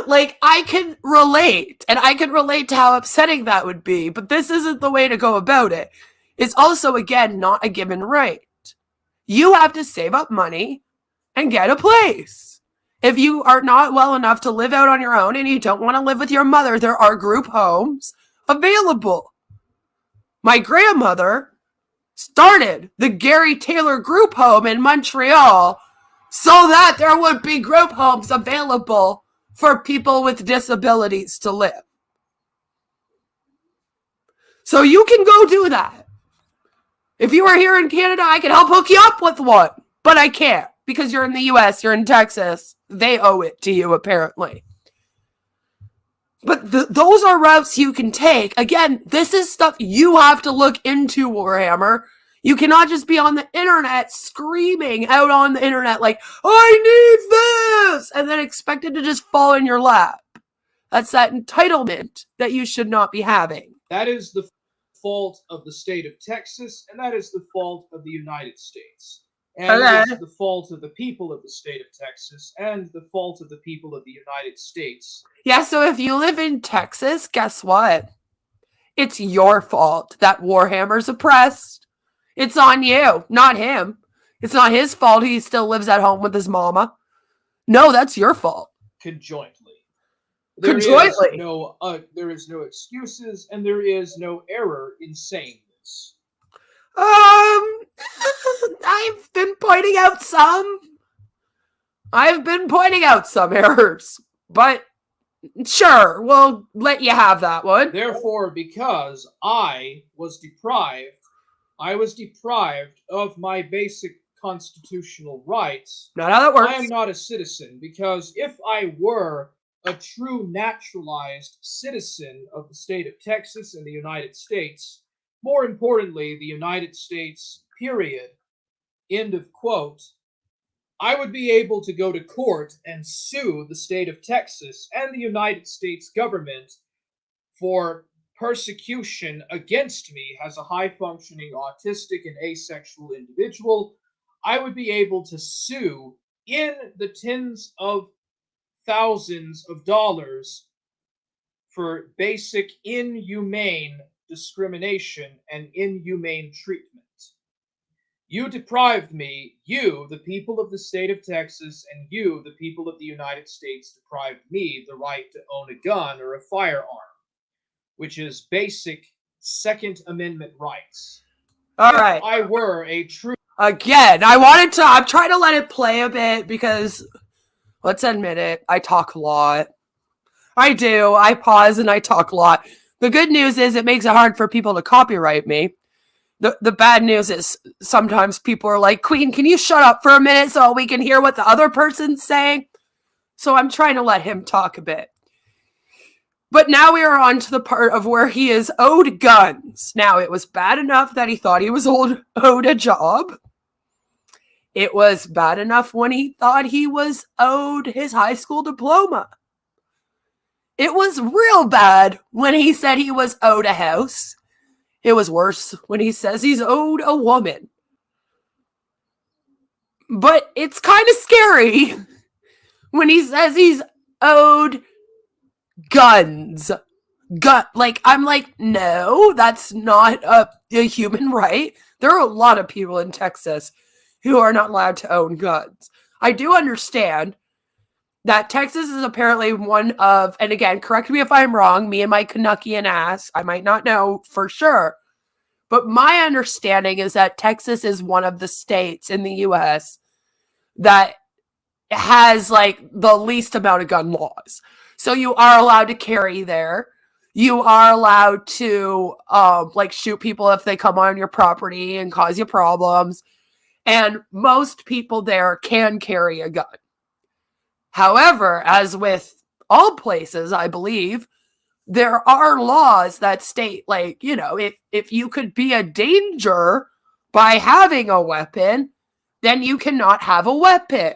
Like, I can relate, and I can relate to how upsetting that would be, but this isn't the way to go about it. It's also, again, not a given right. You have to save up money and get a place. If you are not well enough to live out on your own and you don't want to live with your mother, there are group homes available. My grandmother started the Gary Taylor group home in Montreal so that there would be group homes available for people with disabilities to live. So you can go do that. If you are here in Canada, I can help hook you up with one, but I can't because you're in the US, you're in Texas. They owe it to you, apparently. But those are routes you can take. Again, this is stuff you have to look into, Warhammer. You cannot just be on the internet screaming out on the internet like, I need this, and then expect it to just fall in your lap. That's that entitlement that you should not be having. That is the fault of the state of Texas, and that is the fault of the United States. And it is the fault of the people of the state of Texas, and the fault of the people of the United States. Yeah, so if you live in Texas, guess what? It's your fault that Warhammer's oppressed. It's on you, not him. It's not his fault he still lives at home with his mama. No, that's your fault. Conjointly. There is no excuses, and there is no error in saying this. I've been pointing out some. Errors, but sure, we'll let you have that one. Therefore, because I was deprived of my basic constitutional rights. Not how that works. I am not a citizen, because if I were a true naturalized citizen of the state of Texas and the United States, more importantly, the United States, period, end of quote, I would be able to go to court and sue the state of Texas and the United States government for persecution against me as a high functioning autistic and asexual individual, I would be able to sue in the tens of thousands of dollars for basic inhumane discrimination and inhumane treatment. You deprived me, you, the people of the state of Texas, and you, the people of the United States, deprived me the right to own a gun or a firearm, which is basic Second Amendment rights. All right. I were a true. Again, I'm trying to let it play a bit because, let's admit it, I talk a lot. I do. I pause and I talk a lot. The good news is it makes it hard for people to copyright me. The bad news is sometimes people are like, Queen, can you shut up for a minute so we can hear what the other person's saying? So I'm trying to let him talk a bit. But now we are on to the part of where he is owed guns. Now, it was bad enough that he thought he was owed a job. It was bad enough when he thought he was owed his high school diploma. It was real bad when he said he was owed a house. It was worse when he says he's owed a woman. But it's kind of scary when he says he's owed guns. I'm like, no, that's not a human right. There are a lot of people in Texas who are not allowed to own guns. I do understand that Texas is apparently one of, and again, correct me if I'm wrong, me and my Canuckian ass, I might not know for sure, but my understanding is that Texas is one of the states in the U.S. that has like the least amount of gun laws. So you are allowed to carry there. You are allowed to shoot people if they come on your property and cause you problems. And most people there can carry a gun. However, as with all places, I believe, there are laws that state, if you could be a danger by having a weapon, then you cannot have a weapon.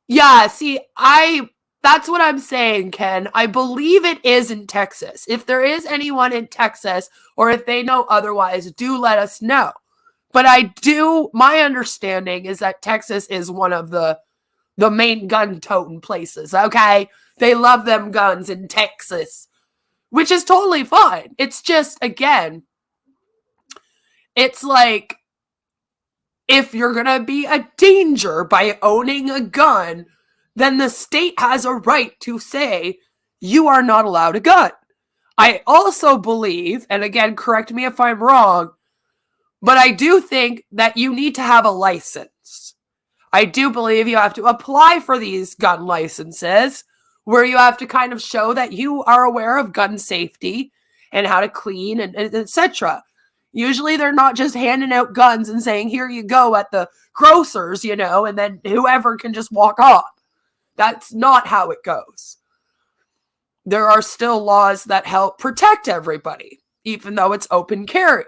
Yeah, see, that's what I'm saying, Ken. I believe it is in Texas. If there is anyone in Texas, or if they know otherwise, do let us know. But my understanding is that Texas is one of the main gun-toting places, okay? They love them guns in Texas, which is totally fine. It's just, again, it's like, if you're gonna be a danger by owning a gun, then the state has a right to say you are not allowed a gun. I also believe, and again, correct me if I'm wrong, but I do think that you need to have a license. I do believe you have to apply for these gun licenses where you have to kind of show that you are aware of gun safety and how to clean and etc. Usually they're not just handing out guns and saying, here you go at the grocers, and then whoever can just walk off. That's not how it goes. There are still laws that help protect everybody, even though it's open carry.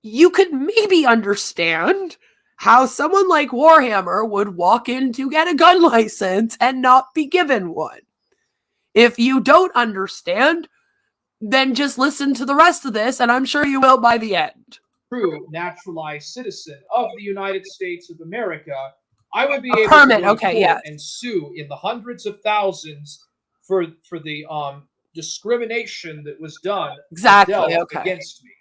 You could maybe understand how someone like Warhammer would walk in to get a gun license and not be given one. If you don't understand, then just listen to the rest of this, and I'm sure you will by the end. True naturalized citizen of the United States of America, I would be able to go to court and sue in the hundreds of thousands for the discrimination that was done against me.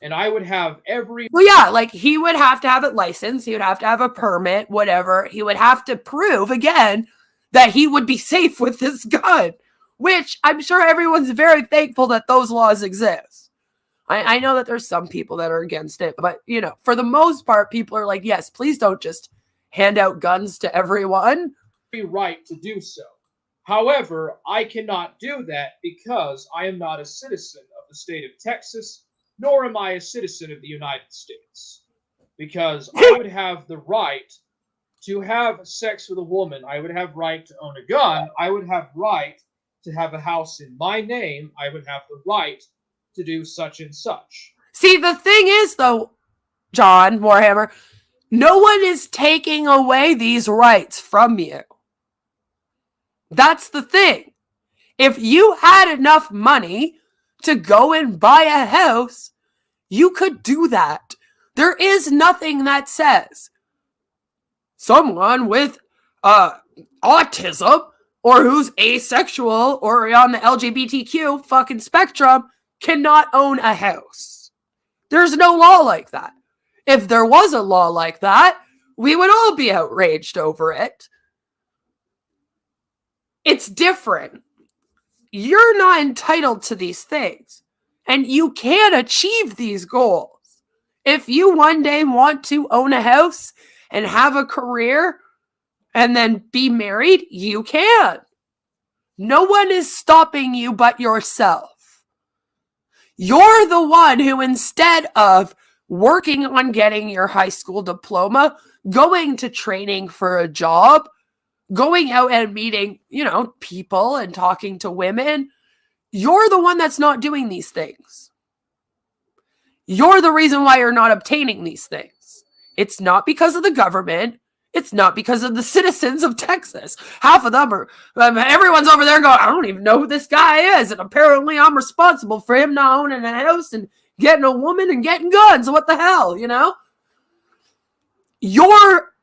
And I would have every... Well, yeah, like he would have to have it licensed. He would have to have a permit, whatever. He would have to prove, again, that he would be safe with this gun, which I'm sure everyone's very thankful that those laws exist. I know that there's some people that are against it, but, for the most part, people are like, yes, please don't just hand out guns to everyone. Right to do so. However, I cannot do that because I am not a citizen of the state of Texas, nor am I a citizen of the United States. Because I would have the right to have sex with a woman. I would have right to own a gun. I would have right to have a house in my name. I would have the right to do such and such. See, the thing is, though, John Warhammer, no one is taking away these rights from you. That's the thing. If you had enough money to go and buy a house, you could do that. There is nothing that says someone with autism or who's asexual or on the LGBTQ fucking spectrum cannot own a house. There's no law like that. If there was a law like that, we would all be outraged over it. It's different. You're not entitled to these things, and you can achieve these goals. If you one day want to own a house and have a career and then be married, you can. No one is stopping you but yourself. You're the one who, instead of working on getting your high school diploma, going to training for a job, going out and meeting, people and talking to women, you're the one that's not doing these things. You're the reason why you're not obtaining these things. It's not because of the government. It's not because of the citizens of Texas. Half of them are, everyone's over there going, I don't even know who this guy is. And apparently I'm responsible for him not owning a house and getting a woman and getting guns. What the hell, You're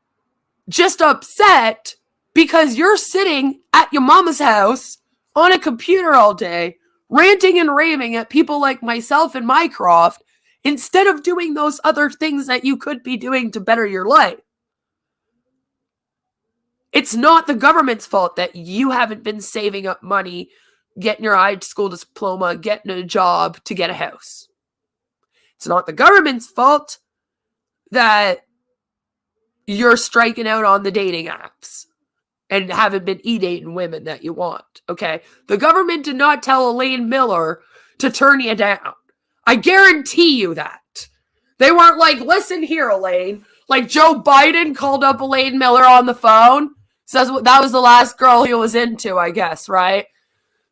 just upset because you're sitting at your mama's house on a computer all day, ranting and raving at people like myself and Mycroft, instead of doing those other things that you could be doing to better your life. It's not the government's fault that you haven't been saving up money, getting your high school diploma, getting a job to get a house. It's not the government's fault that you're striking out on the dating apps and haven't been e-dating women that you want, okay? The government did not tell Elaine Miller to turn you down. I guarantee you that. They weren't like, listen here, Elaine. Like Joe Biden called up Elaine Miller on the phone. Says that was the last girl he was into, I guess, right?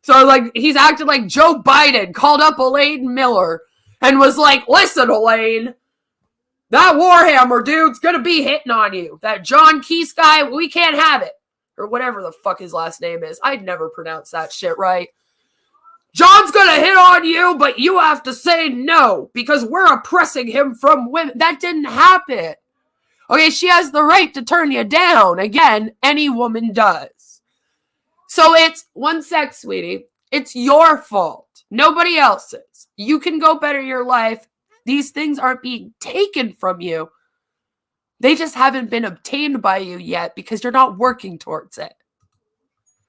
So like he's acted like Joe Biden called up Elaine Miller and was like, listen, Elaine, that Warhammer dude's gonna be hitting on you. That John Keese guy, we can't have it. Or whatever the fuck his last name is. I'd never pronounce that shit right. John's gonna hit on you, but you have to say no because we're oppressing him from women. That didn't happen. Okay, she has the right to turn you down. Again, any woman does. So it's, one sec, sweetie. It's your fault. Nobody else's. You can go better your life. These things aren't being taken from you. They just haven't been obtained by you yet because you're not working towards it.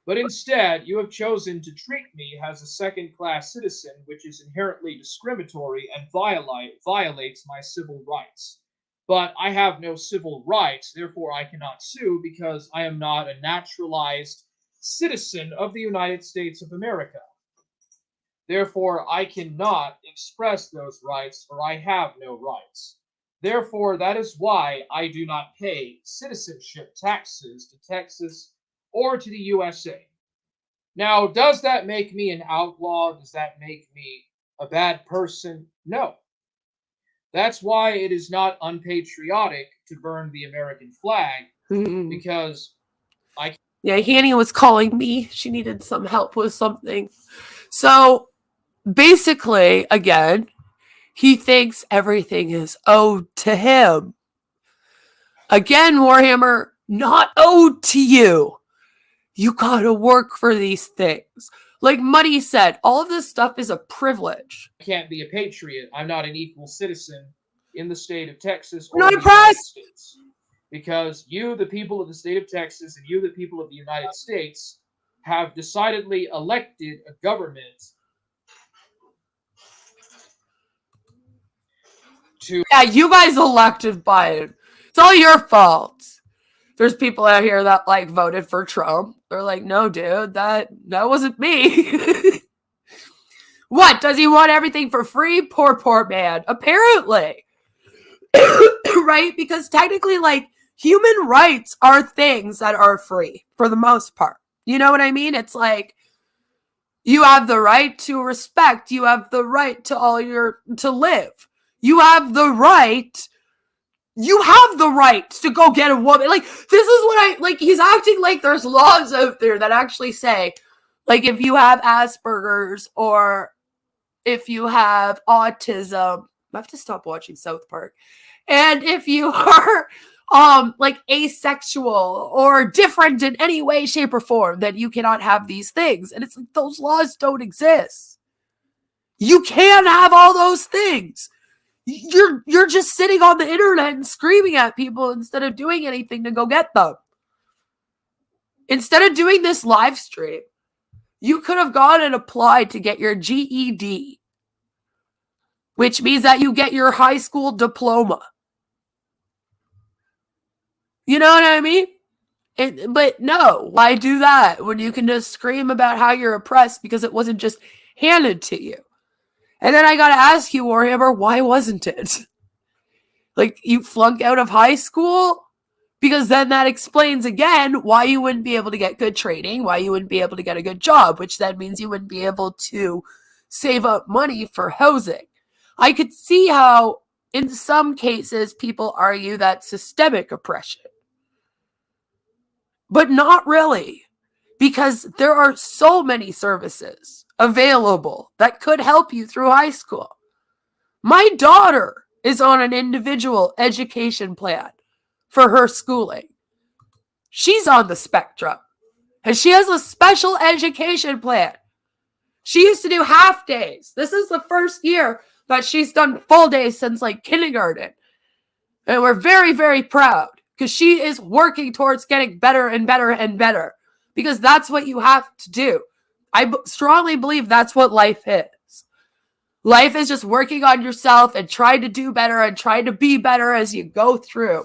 But instead, you have chosen to treat me as a second-class citizen, which is inherently discriminatory and violates my civil rights. But I have no civil rights, therefore I cannot sue because I am not a naturalized citizen of the United States of America. Therefore, I cannot express those rights, for I have no rights. Therefore, that is why I do not pay citizenship taxes to Texas or to the USA. Now, does that make me an outlaw? Does that make me a bad person? No. That's why it is not unpatriotic to burn the American flag, because Yeah, Hanny was calling me. She needed some help with something. So, basically, again, he thinks everything is owed to him. Again, Warhammer, not owed to you. You gotta work for these things. Like Muddy said, all of this stuff is a privilege. I can't be a patriot. I'm not an equal citizen in the state of Texas or the United States. Because you, the people of the state of Texas, and you, the people of the United States, have decidedly elected a government to... Yeah, you guys elected Biden. It's all your fault. There's people out here that voted for Trump. They're like, no, dude, that wasn't me. What? Does he want everything for free? Poor man. Apparently. Right? Because technically, human rights are things that are free for the most part. You know what I mean? It's like, you have the right to respect. You have the right to live. You have the right to go get a woman. This is what he's acting like there's laws out there that actually say Like if you have Asperger's or if you have autism, I have to stop watching South Park. And if you are like asexual or different in any way, shape, or form, then you cannot have these things. And it's like those laws don't exist. You can have all those things. You're just sitting on the internet and screaming at people instead of doing anything to go get them. Instead of doing this live stream, you could have gone and applied to get your GED, which means that you get your high school diploma. You know what I mean? But no, why do that when you can just scream about how you're oppressed because it wasn't just handed to you? And then I gotta ask you, Warhammer, why wasn't it? Like, you flunk out of high school? Because then that explains again why you wouldn't be able to get good training, why you wouldn't be able to get a good job, which then means you wouldn't be able to save up money for housing. I could see how, in some cases, people argue that's systemic oppression. But not really, because there are so many services available that could help you through high school. My daughter is on an individual education plan for her schooling. She's on the spectrum, and she has a special education plan. She used to do half days. This is the first year that she's done full days since like kindergarten. And we're very, very proud because she is working towards getting better and better and better, because that's what you have to do. I strongly believe that's what life is. Life is just working on yourself and trying to do better and trying to be better as you go through.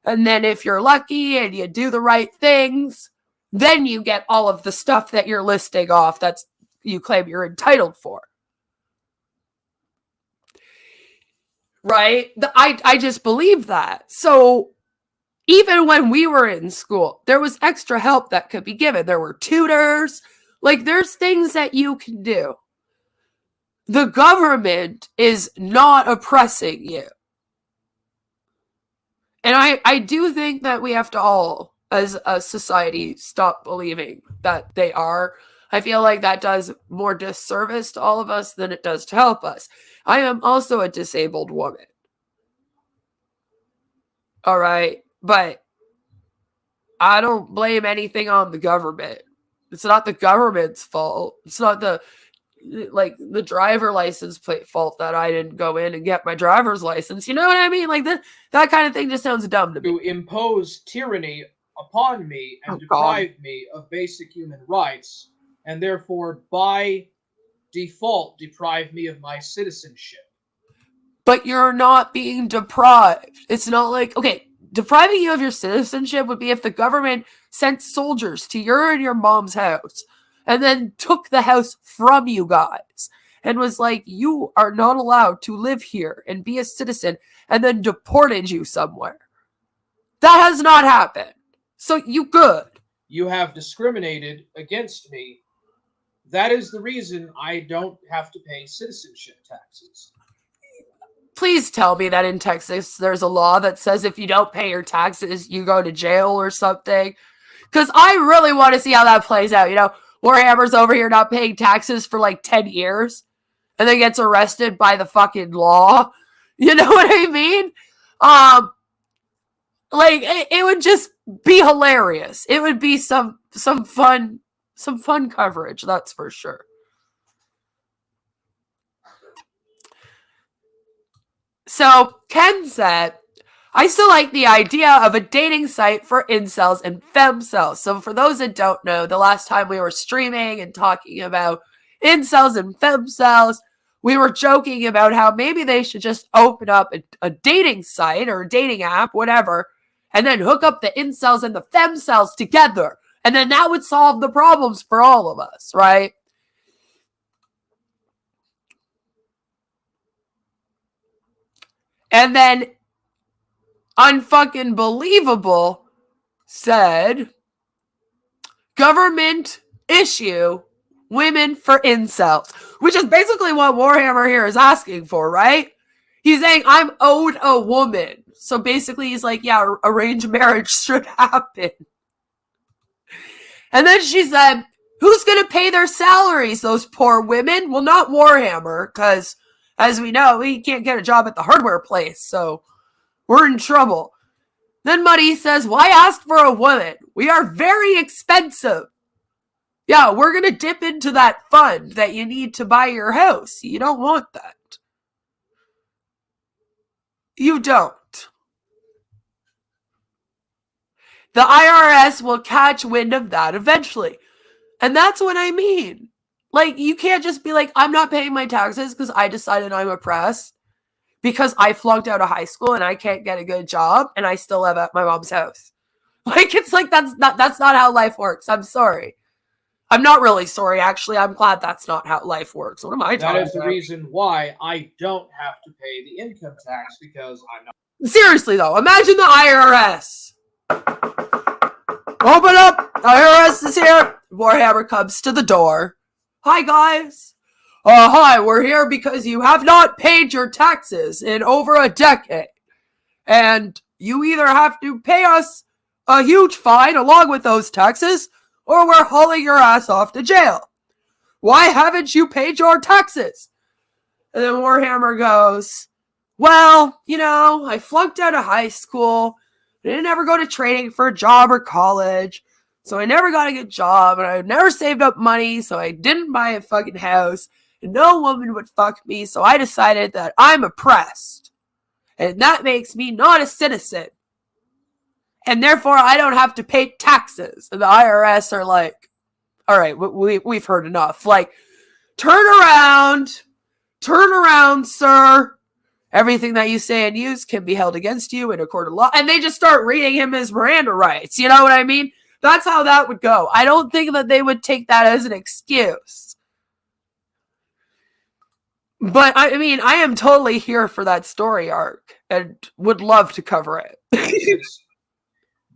And then if you're lucky and you do the right things, then you get all of the stuff that you're listing off that's you claim you're entitled for. Right? I just believe that. So even when we were in school, there was extra help that could be given. There were tutors. Like, there's things that you can do. The government is not oppressing you. And I do think that we have to all, as a society, stop believing that they are. I feel like that does more disservice to all of us than it does to help us. I am also a disabled woman. All right. But I don't blame anything on the government. It's not the government's fault. It's not the driver license plate fault that I didn't go in and get my driver's license. You know what I mean? Like that kind of thing just sounds dumb to me. To impose tyranny upon me and deprive me of basic human rights, and therefore by default deprive me of my citizenship. But you're not being deprived. It's not like, okay, depriving you of your citizenship would be if the government sent soldiers to your and your mom's house and then took the house from you guys and was like, you are not allowed to live here and be a citizen, and then deported you somewhere. That has not happened. So you good. You have discriminated against me. That is the reason I don't have to pay citizenship taxes. Please tell me that in Texas there's a law that says if you don't pay your taxes, you go to jail or something. Because I really want to see how that plays out. You know, Warhammer's over here not paying taxes for like 10 years and then gets arrested by the fucking law. You know what I mean? Like, it would just be hilarious. It would be some fun coverage, that's for sure. So, Ken said, I still like the idea of a dating site for incels and femcels. So for those that don't know, the last time we were streaming and talking about incels and femcels, we were joking about how maybe they should just open up a dating site or a dating app, whatever, and then hook up the incels and the femcels together. And then that would solve the problems for all of us, right? And then Unfucking Believable said, government issue women for incels, which is basically what Warhammer here is asking for, right? He's saying, I'm owed a woman. So basically he's like, yeah, arranged marriage should happen. And then she said, Who's going to pay their salaries, those poor women? Well, not Warhammer, because as we know, we can't get a job at the hardware place, so we're in trouble. Then Muddy says, why ask for a woman? We are very expensive. Yeah, we're going to dip into that fund that you need to buy your house. You don't want that. You don't. The IRS will catch wind of that eventually. And that's what I mean. Like, you can't just be like, I'm not paying my taxes because I decided I'm oppressed because I flunked out of high school and I can't get a good job and I still live at my mom's house. Like, it's like, that's not how life works. I'm sorry. I'm not really sorry, actually. I'm glad that's not how life works. What am I talking about? That is the reason why I don't have to pay the income tax, because I'm not. Seriously, though, imagine the IRS. Open up! The IRS is here. Warhammer comes to the door. Hi, guys. Hi, we're here because you have not paid your taxes in over a decade. And you either have to pay us a huge fine along with those taxes, or we're hauling your ass off to jail. Why haven't you paid your taxes? And then Warhammer goes, well, I flunked out of high school. I didn't ever go to training for a job or college. So I never got a good job, and I never saved up money, so I didn't buy a fucking house. And no woman would fuck me, so I decided that I'm oppressed. And that makes me not a citizen. And therefore, I don't have to pay taxes. And the IRS are like, all right, we've heard enough. Like, turn around, sir. Everything that you say and use can be held against you in a court of law. And they just start reading him his Miranda rights. You know what I mean? That's how that would go. I don't think that they would take that as an excuse. But, I mean, I am totally here for that story arc and would love to cover it.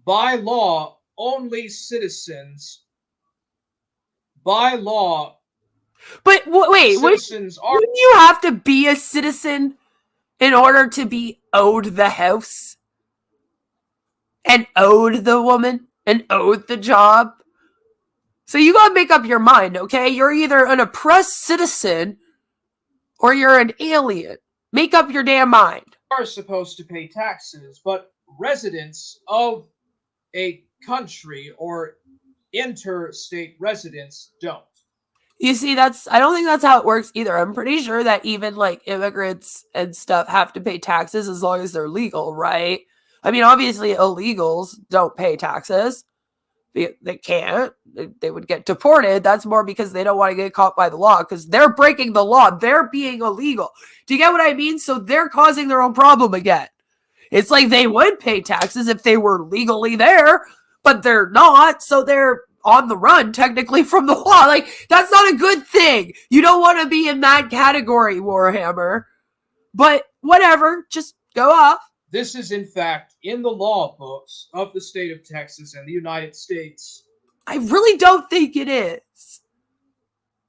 By law, only citizens. By law. But wait, citizens wouldn't you have to be a citizen in order to be owed the house? And owed the woman? And owed the job? So you gotta make up your mind, okay? You're either an oppressed citizen or you're an alien. Make up your damn mind. Are supposed to pay taxes, but residents of a country or interstate residents don't. You see, I don't think that's how it works either. I'm pretty sure that even like immigrants and stuff have to pay taxes as long as they're legal, right? I mean, obviously illegals don't pay taxes. They can't. They would get deported. That's more because they don't want to get caught by the law because they're breaking the law. They're being illegal. Do you get what I mean? So they're causing their own problem again. It's like they would pay taxes if they were legally there, but they're not. So they're on the run technically from the law. Like, that's not a good thing. You don't want to be in that category, Warhammer. But whatever, just go off. This is, in fact, in the law books of the state of Texas and the United States. I really don't think it is.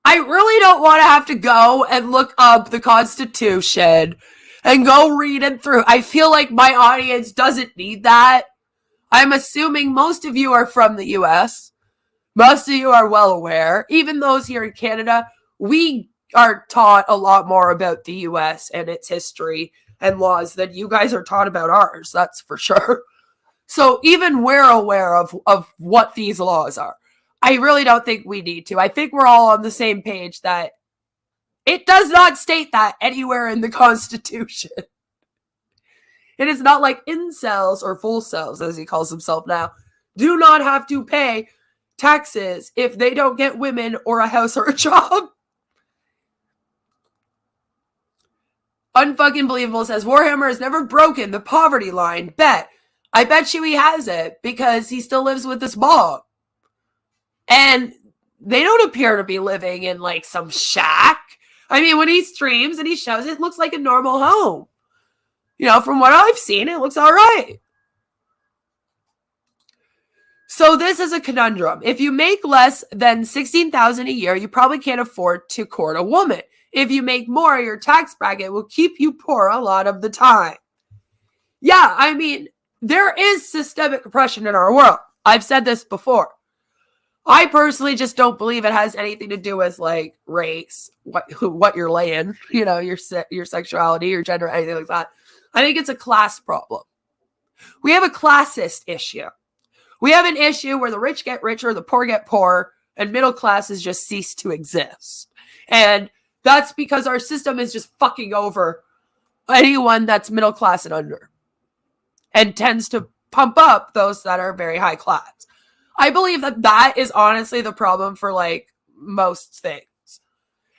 I really don't want to have to go and look up the Constitution and go read it through. I feel like my audience doesn't need that. I'm assuming most of you are from the US. Most of you are well aware. Even those here in Canada, we are taught a lot more about the US and its history and laws than you guys are taught about ours. That's for sure. So even we're aware of what these laws are. I really don't think we need to. I think we're all on the same page that it does not state that anywhere in the Constitution. It is not like incels or full cells, as he calls himself now, do not have to pay taxes if they don't get women or a house or a job. Unfucking believable says Warhammer has never broken the poverty line. Bet. I bet you he has it because he still lives with his mom. And they don't appear to be living in like some shack. I mean, when he streams and he shows it, it looks like a normal home. You know, from what I've seen, it looks all right. So this is a conundrum. If you make less than $16,000 a year, you probably can't afford to court a woman. If you make more, your tax bracket will keep you poor a lot of the time. Yeah, I mean, there is systemic oppression in our world. I've said this before. I personally just don't believe it has anything to do with like race, what you're laying, your sexuality, your gender, anything like that. I think it's a class problem. We have a classist issue. We have an issue where the rich get richer, the poor get poorer, and middle classes just cease to exist. And that's because our system is just fucking over anyone that's middle class and under, and tends to pump up those that are very high class. I believe that is honestly the problem for like most things.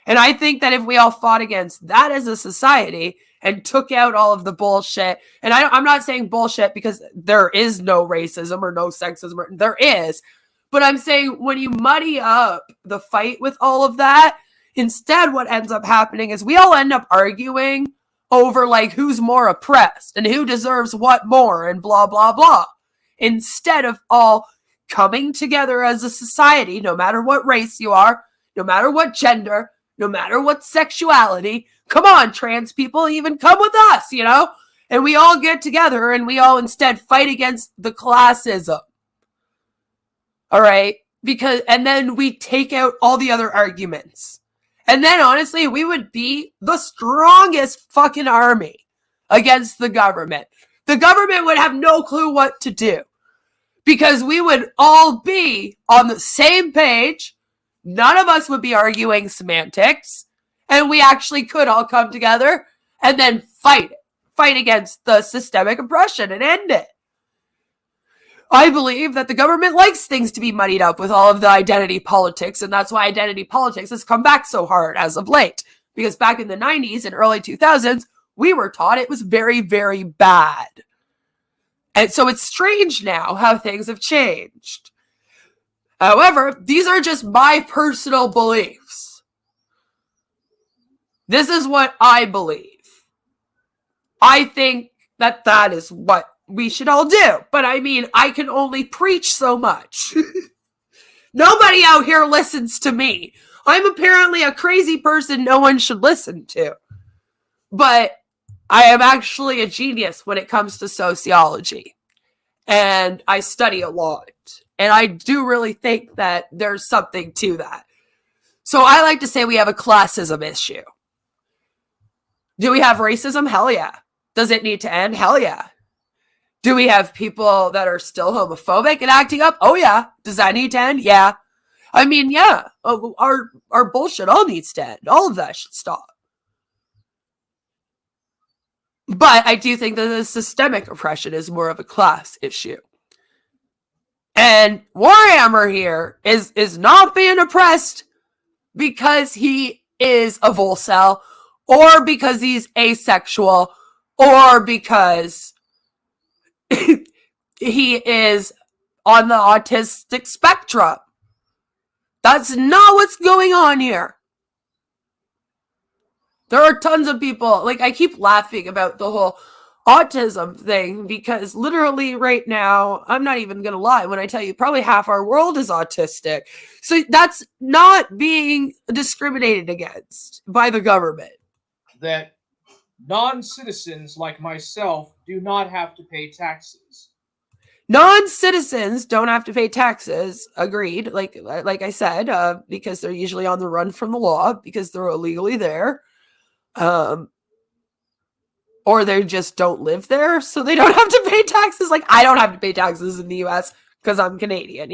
And I think that if we all fought against that as a society and took out all of the bullshit, and I'm not saying bullshit because there is no racism or no sexism, there is, but I'm saying when you muddy up the fight with all of that, instead what ends up happening is we all end up arguing over like who's more oppressed and who deserves what more and blah, blah, blah. Instead of all coming together as a society, no matter what race you are, no matter what gender, no matter what sexuality, come on, trans people, even come with us, and we all get together and we all instead fight against the classism. All right? And then we take out all the other arguments. And then honestly, we would be the strongest fucking army against the government. The government would have no clue what to do because we would all be on the same page. None of us would be arguing semantics, and we actually could all come together and then fight against the systemic oppression and end it. I believe that the government likes things to be muddied up with all of the identity politics, and that's why identity politics has come back so hard as of late. Because back in the 90s and early 2000s, we were taught it was very, very bad. And so it's strange now how things have changed. However, these are just my personal beliefs. This is what I believe. I think that is what we should all do. But I mean, I can only preach so much. Nobody out here listens to me. I'm apparently a crazy person no one should listen to. But I am actually a genius when it comes to sociology. And I study a lot. And I do really think that there's something to that. So I like to say we have a classism issue. Do we have racism? Hell yeah. Does it need to end? Hell yeah. Do we have people that are still homophobic and acting up? Oh yeah. Does that need to end? Yeah. I mean, yeah. Our bullshit all needs to end. All of that should stop. But I do think that the systemic oppression is more of a class issue. And Warhammer here is not being oppressed because he is a Volcel, or because he's asexual, or because he is on the autistic spectrum. That's not what's going on here. There are tons of people, like I keep laughing about the whole autism thing because literally right now, I'm not even going to lie when I tell you probably half our world is autistic. So that's not being discriminated against by the government. That non-citizens like myself do not have to pay taxes. Non-citizens don't have to pay taxes. Agreed. Like I said, because they're usually on the run from the law because they're illegally there. Or they just don't live there, so they don't have to pay taxes. Like, I don't have to pay taxes in the US because I'm Canadian,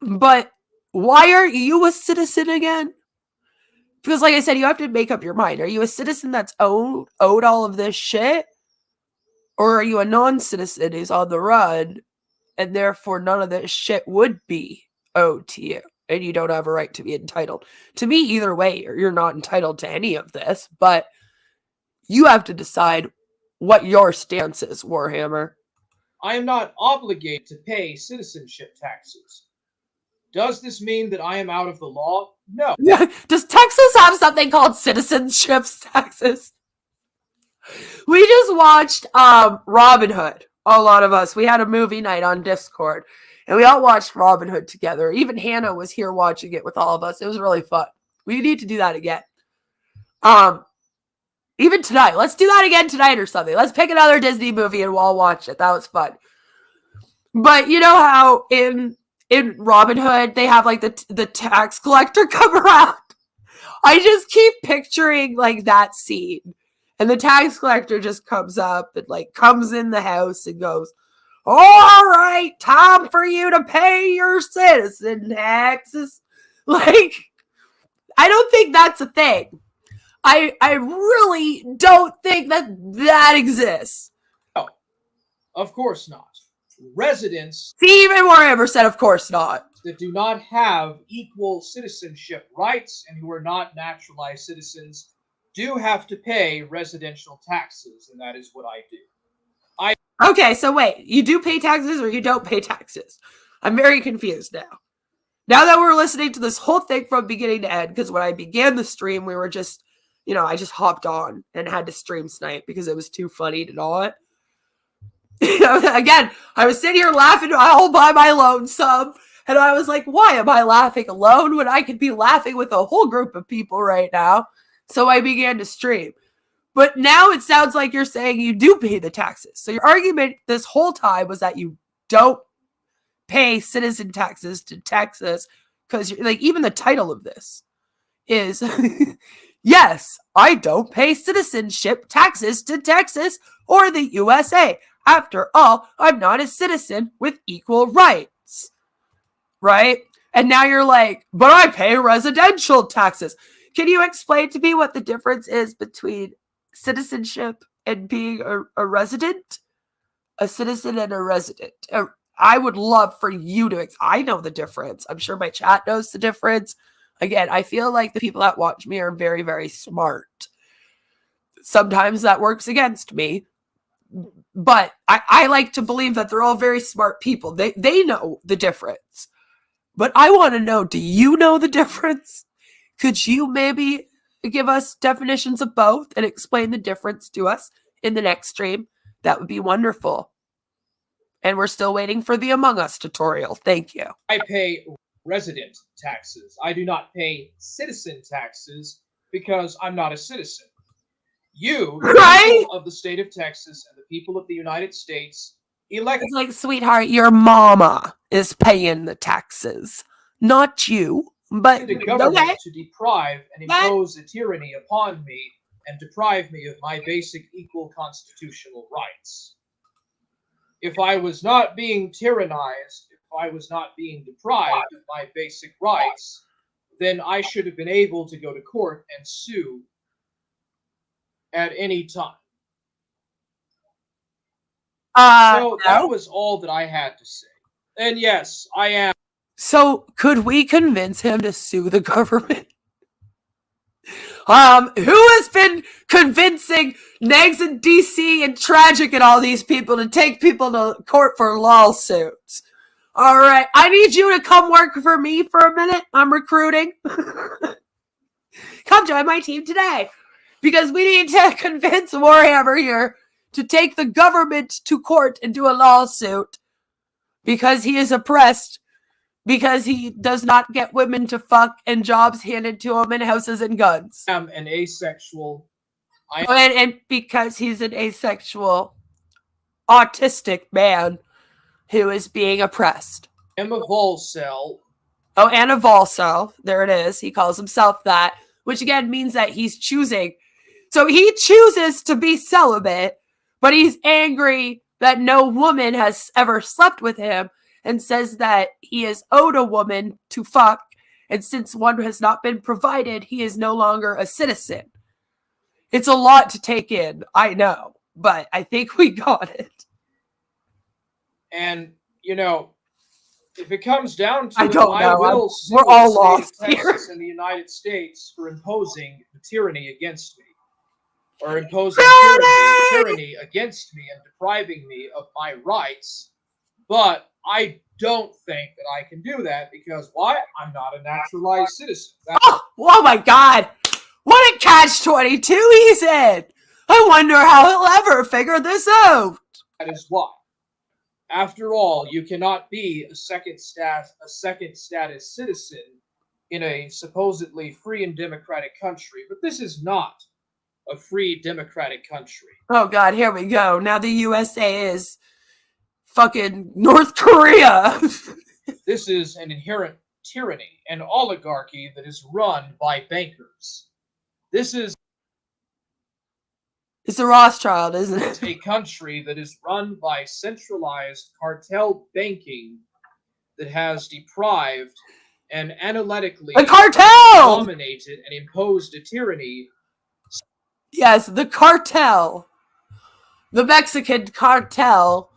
But why aren't you a citizen again? Because like I said, you have to make up your mind. Are you a citizen that's owed all of this shit? Or are you a non-citizen who's on the run and therefore none of this shit would be owed to you and you don't have a right to be entitled? To me, either way, you're not entitled to any of this, but you have to decide what your stance is, Warhammer. I am not obligated to pay citizenship taxes. Does this mean that I am out of the law? No. Does Texas have something called citizenship taxes? We just watched Robin Hood. A lot of us. We had a movie night on Discord, and we all watched Robin Hood together. Even Hannah was here watching it with all of us. It was really fun. We need to do that again. Even tonight. Let's do that again tonight or something. Let's pick another Disney movie and we'll all watch it. That was fun. But you know how in in Robin Hood, they have like the tax collector come around. I just keep picturing like that scene. And the tax collector just comes up and like comes in the house and goes, all right, time for you to pay your citizen taxes. Like, I don't think that's a thing. I really don't think that exists. No, of course not. Residents Stephen Moore said, of course not. That do not have equal citizenship rights and who are not naturalized citizens do have to pay residential taxes, and that is what I do. Okay, so wait, you do pay taxes or you don't pay taxes? I'm very confused now. Now that we're listening to this whole thing from beginning to end, because when I began the stream, we were just, I just hopped on and had to stream snipe because it was too funny to not. Again, I was sitting here laughing all by my lonesome, and I was like, why am I laughing alone when I could be laughing with a whole group of people right now? So I began to stream. But now it sounds like you're saying you do pay the taxes. So your argument this whole time was that you don't pay citizen taxes to Texas because like even the title of this is yes, I don't pay citizenship taxes to Texas or the USA. After all, I'm not a citizen with equal rights. Right? And now you're like, but I pay residential taxes. Can you explain to me what the difference is between citizenship and being a resident? A citizen and a resident. I would love for you to. I know the difference. I'm sure my chat knows the difference. Again, I feel like the people that watch me are very, very smart. Sometimes that works against me. But I like to believe that they're all very smart people. They know the difference. But I want to know, do you know the difference? Could you maybe give us definitions of both and explain the difference to us in the next stream? That would be wonderful. And we're still waiting for the Among Us tutorial. Thank you. I pay resident taxes. I do not pay citizen taxes because I'm not a citizen. You, the people of the state of Texas and the people of the United States, elect. It's like, sweetheart, your mama is paying the taxes, not you. But the government to deprive and impose a tyranny upon me and deprive me of my basic equal constitutional rights. If I was not being tyrannized, if I was not being deprived of my basic rights, then I should have been able to go to court and sue at any time. So that was all that I had to say. And yes, I am. So could we convince him to sue the government? Who has been convincing Negs and DC and Tragic and all these people to take people to court for lawsuits? All right, I need you to come work for me for a minute. I'm recruiting. Come join my team today. Because we need to convince Warhammer here to take the government to court and do a lawsuit. Because he is oppressed. Because he does not get women to fuck and jobs handed to him and houses and guns. I'm an asexual. And because he's an asexual, autistic man who is being oppressed. I'm a Volcel. Oh, and a Volcel. There it is. He calls himself that. Which again means that he's choosing. So he chooses to be celibate, but he's angry that no woman has ever slept with him. And says that he is owed a woman to fuck, and since one has not been provided, he is no longer a citizen. It's a lot to take in, I know, but I think we got it. And, if it comes down to I don't know. will sue We're all the lost state of here. Texas and the United States for imposing the tyranny against me, or imposing tyranny against me and depriving me of my rights, but I don't think that I can do that because why? I'm not a naturalized citizen. Oh my God. What a catch-22 he's in. I wonder how he'll ever figure this out. That is why. After all, you cannot be a second status citizen in a supposedly free and democratic country, but this is not a free democratic country. Oh God, here we go. Now the USA is fucking North Korea. This is an inherent tyranny, an oligarchy that is run by bankers. This is It's a Rothschild, isn't it? a country that is run by centralized cartel banking that has deprived and analytically the cartel dominated and imposed a tyranny. Yes, the cartel. The Mexican cartel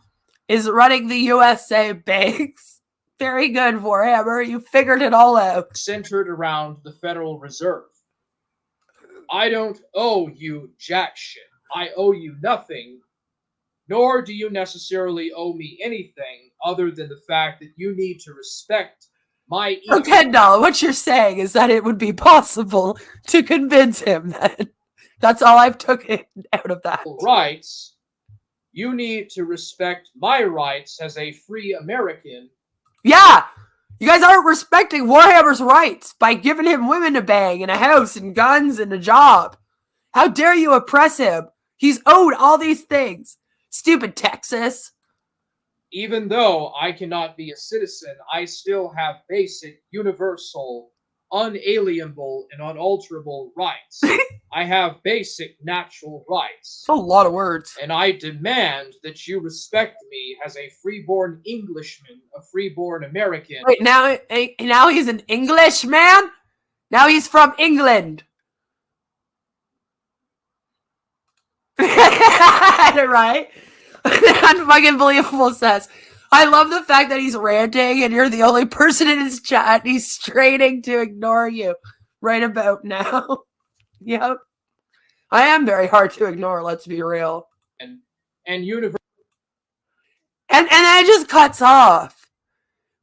is running the USA banks. Very good, Warhammer. You figured it all out. Centered around the Federal Reserve. I don't owe you jack shit. I owe you nothing, nor do you necessarily owe me anything other than the fact that you need to respect my For ego. Kendall, what you're saying is that it would be possible to convince him that. That's all I've taken out of that. Rights. You need to respect my rights as a free American. Yeah, you guys aren't respecting Warhammer's rights by giving him women to bang and a house and guns and a job. How dare you oppress him? He's owed all these things. Stupid Texas. Even though I cannot be a citizen, I still have basic, universal, unalienable, and unalterable rights. I have basic natural rights. That's a lot of words. And I demand that you respect me as a freeborn Englishman, a freeborn American. Wait, now he's an Englishman? Now he's from England. Right? Unfucking believable says. I love the fact that he's ranting and you're the only person in his chat and he's straining to ignore you right about now. Yep. I am very hard to ignore, let's be real. And universe. And then it just cuts off,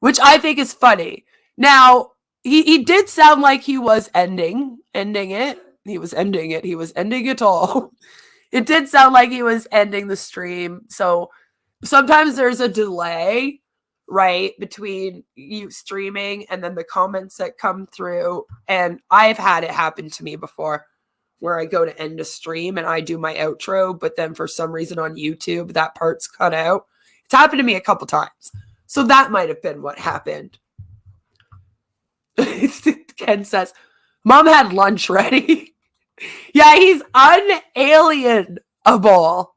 which I think is funny. Now, he did sound like he was ending it. He was ending it. He was ending it all. It did sound like he was ending the stream. So sometimes there's a delay, right, between you streaming and then the comments that come through. And I've had it happen to me before where I go to end a stream and I do my outro, but then for some reason on YouTube, that part's cut out. It's happened to me a couple times. So that might have been what happened. Ken says, Mom had lunch ready. Yeah, he's unalienable.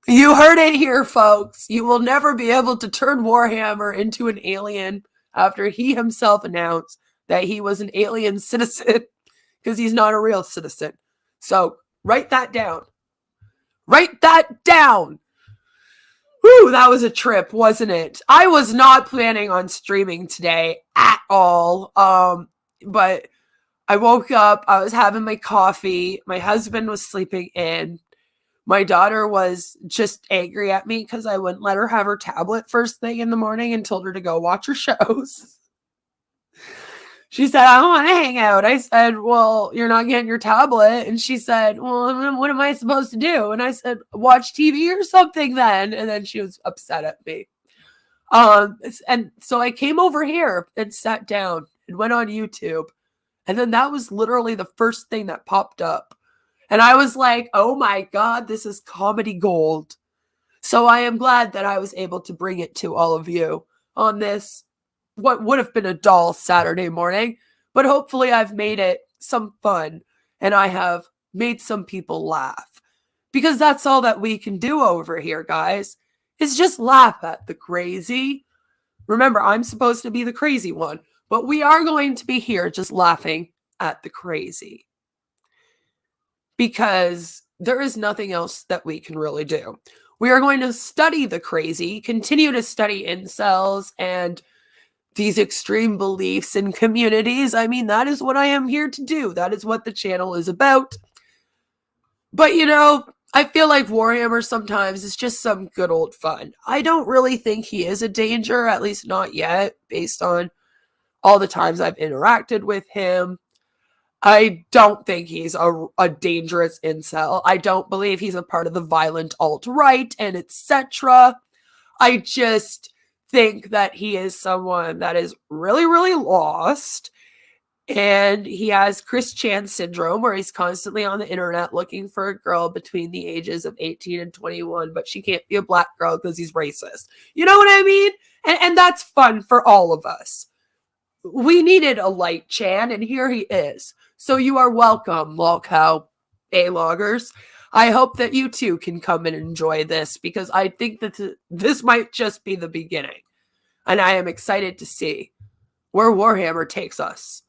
You heard it here, folks. You will never be able to turn Warhammer into an alien after he himself announced that he was an alien citizen because he's not a real citizen. So write that down. Write that down. Whew, that was a trip, wasn't it? I was not planning on streaming today at all. But I woke up, I was having my coffee, my husband was sleeping in. My daughter was just angry at me because I wouldn't let her have her tablet first thing in the morning and told her to go watch her shows. She said, I don't want to hang out. I said, well, you're not getting your tablet. And she said, well, what am I supposed to do? And I said, watch TV or something then. And then she was upset at me. And so I came over here and sat down and went on YouTube. And then that was literally the first thing that popped up. And I was like, oh my God, this is comedy gold. So I am glad that I was able to bring it to all of you on this, what would have been a dull Saturday morning, but hopefully I've made it some fun and I have made some people laugh, because that's all that we can do over here, guys, is just laugh at the crazy. Remember, I'm supposed to be the crazy one, but we are going to be here just laughing at the crazy because there is nothing else that we can really do. We are going to study the crazy, continue to study incels and these extreme beliefs in communities. I mean, that is what I am here to do. That is what the channel is about. But, you know, I feel like Warhammer sometimes is just some good old fun. I don't really think he is a danger, at least not yet, based on all the times I've interacted with him. I don't think he's a dangerous incel. I don't believe he's a part of the violent alt-right and etc. I just think that he is someone that is really, really lost. And he has Chris Chan syndrome, where he's constantly on the internet looking for a girl between the ages of 18 and 21, but she can't be a black girl because he's racist. You know what I mean? And that's fun for all of us. We needed a light Chan, and here he is. So you are welcome, lolcow A-loggers. I hope that you too can come and enjoy this, because I think that this might just be the beginning. And I am excited to see where Warhammer takes us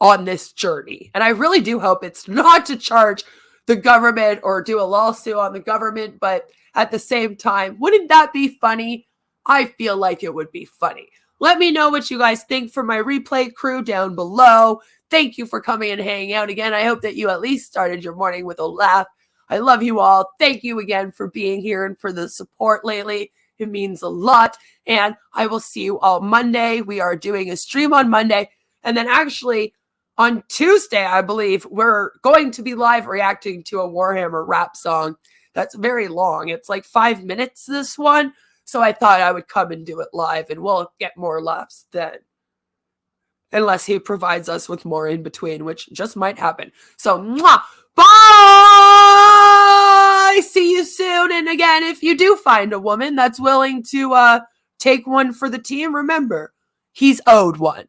on this journey. And I really do hope it's not to charge the government or do a lawsuit on the government, but at the same time, wouldn't that be funny? I feel like it would be funny. Let me know what you guys think for my replay crew down below. Thank you for coming and hanging out again. I hope that you at least started your morning with a laugh. I love you all. Thank you again for being here and for the support lately. It means a lot. And I will see you all Monday. We are doing a stream on Monday. And then actually on Tuesday, I believe, we're going to be live reacting to a Warhammer rap song that's very long. It's like 5 minutes, this one. So I thought I would come and do it live, and we'll get more laughs then. Unless he provides us with more in between, which just might happen. So, mwah, bye! See you soon. And again, if you do find a woman that's willing to take one for the team, remember, he's owed one.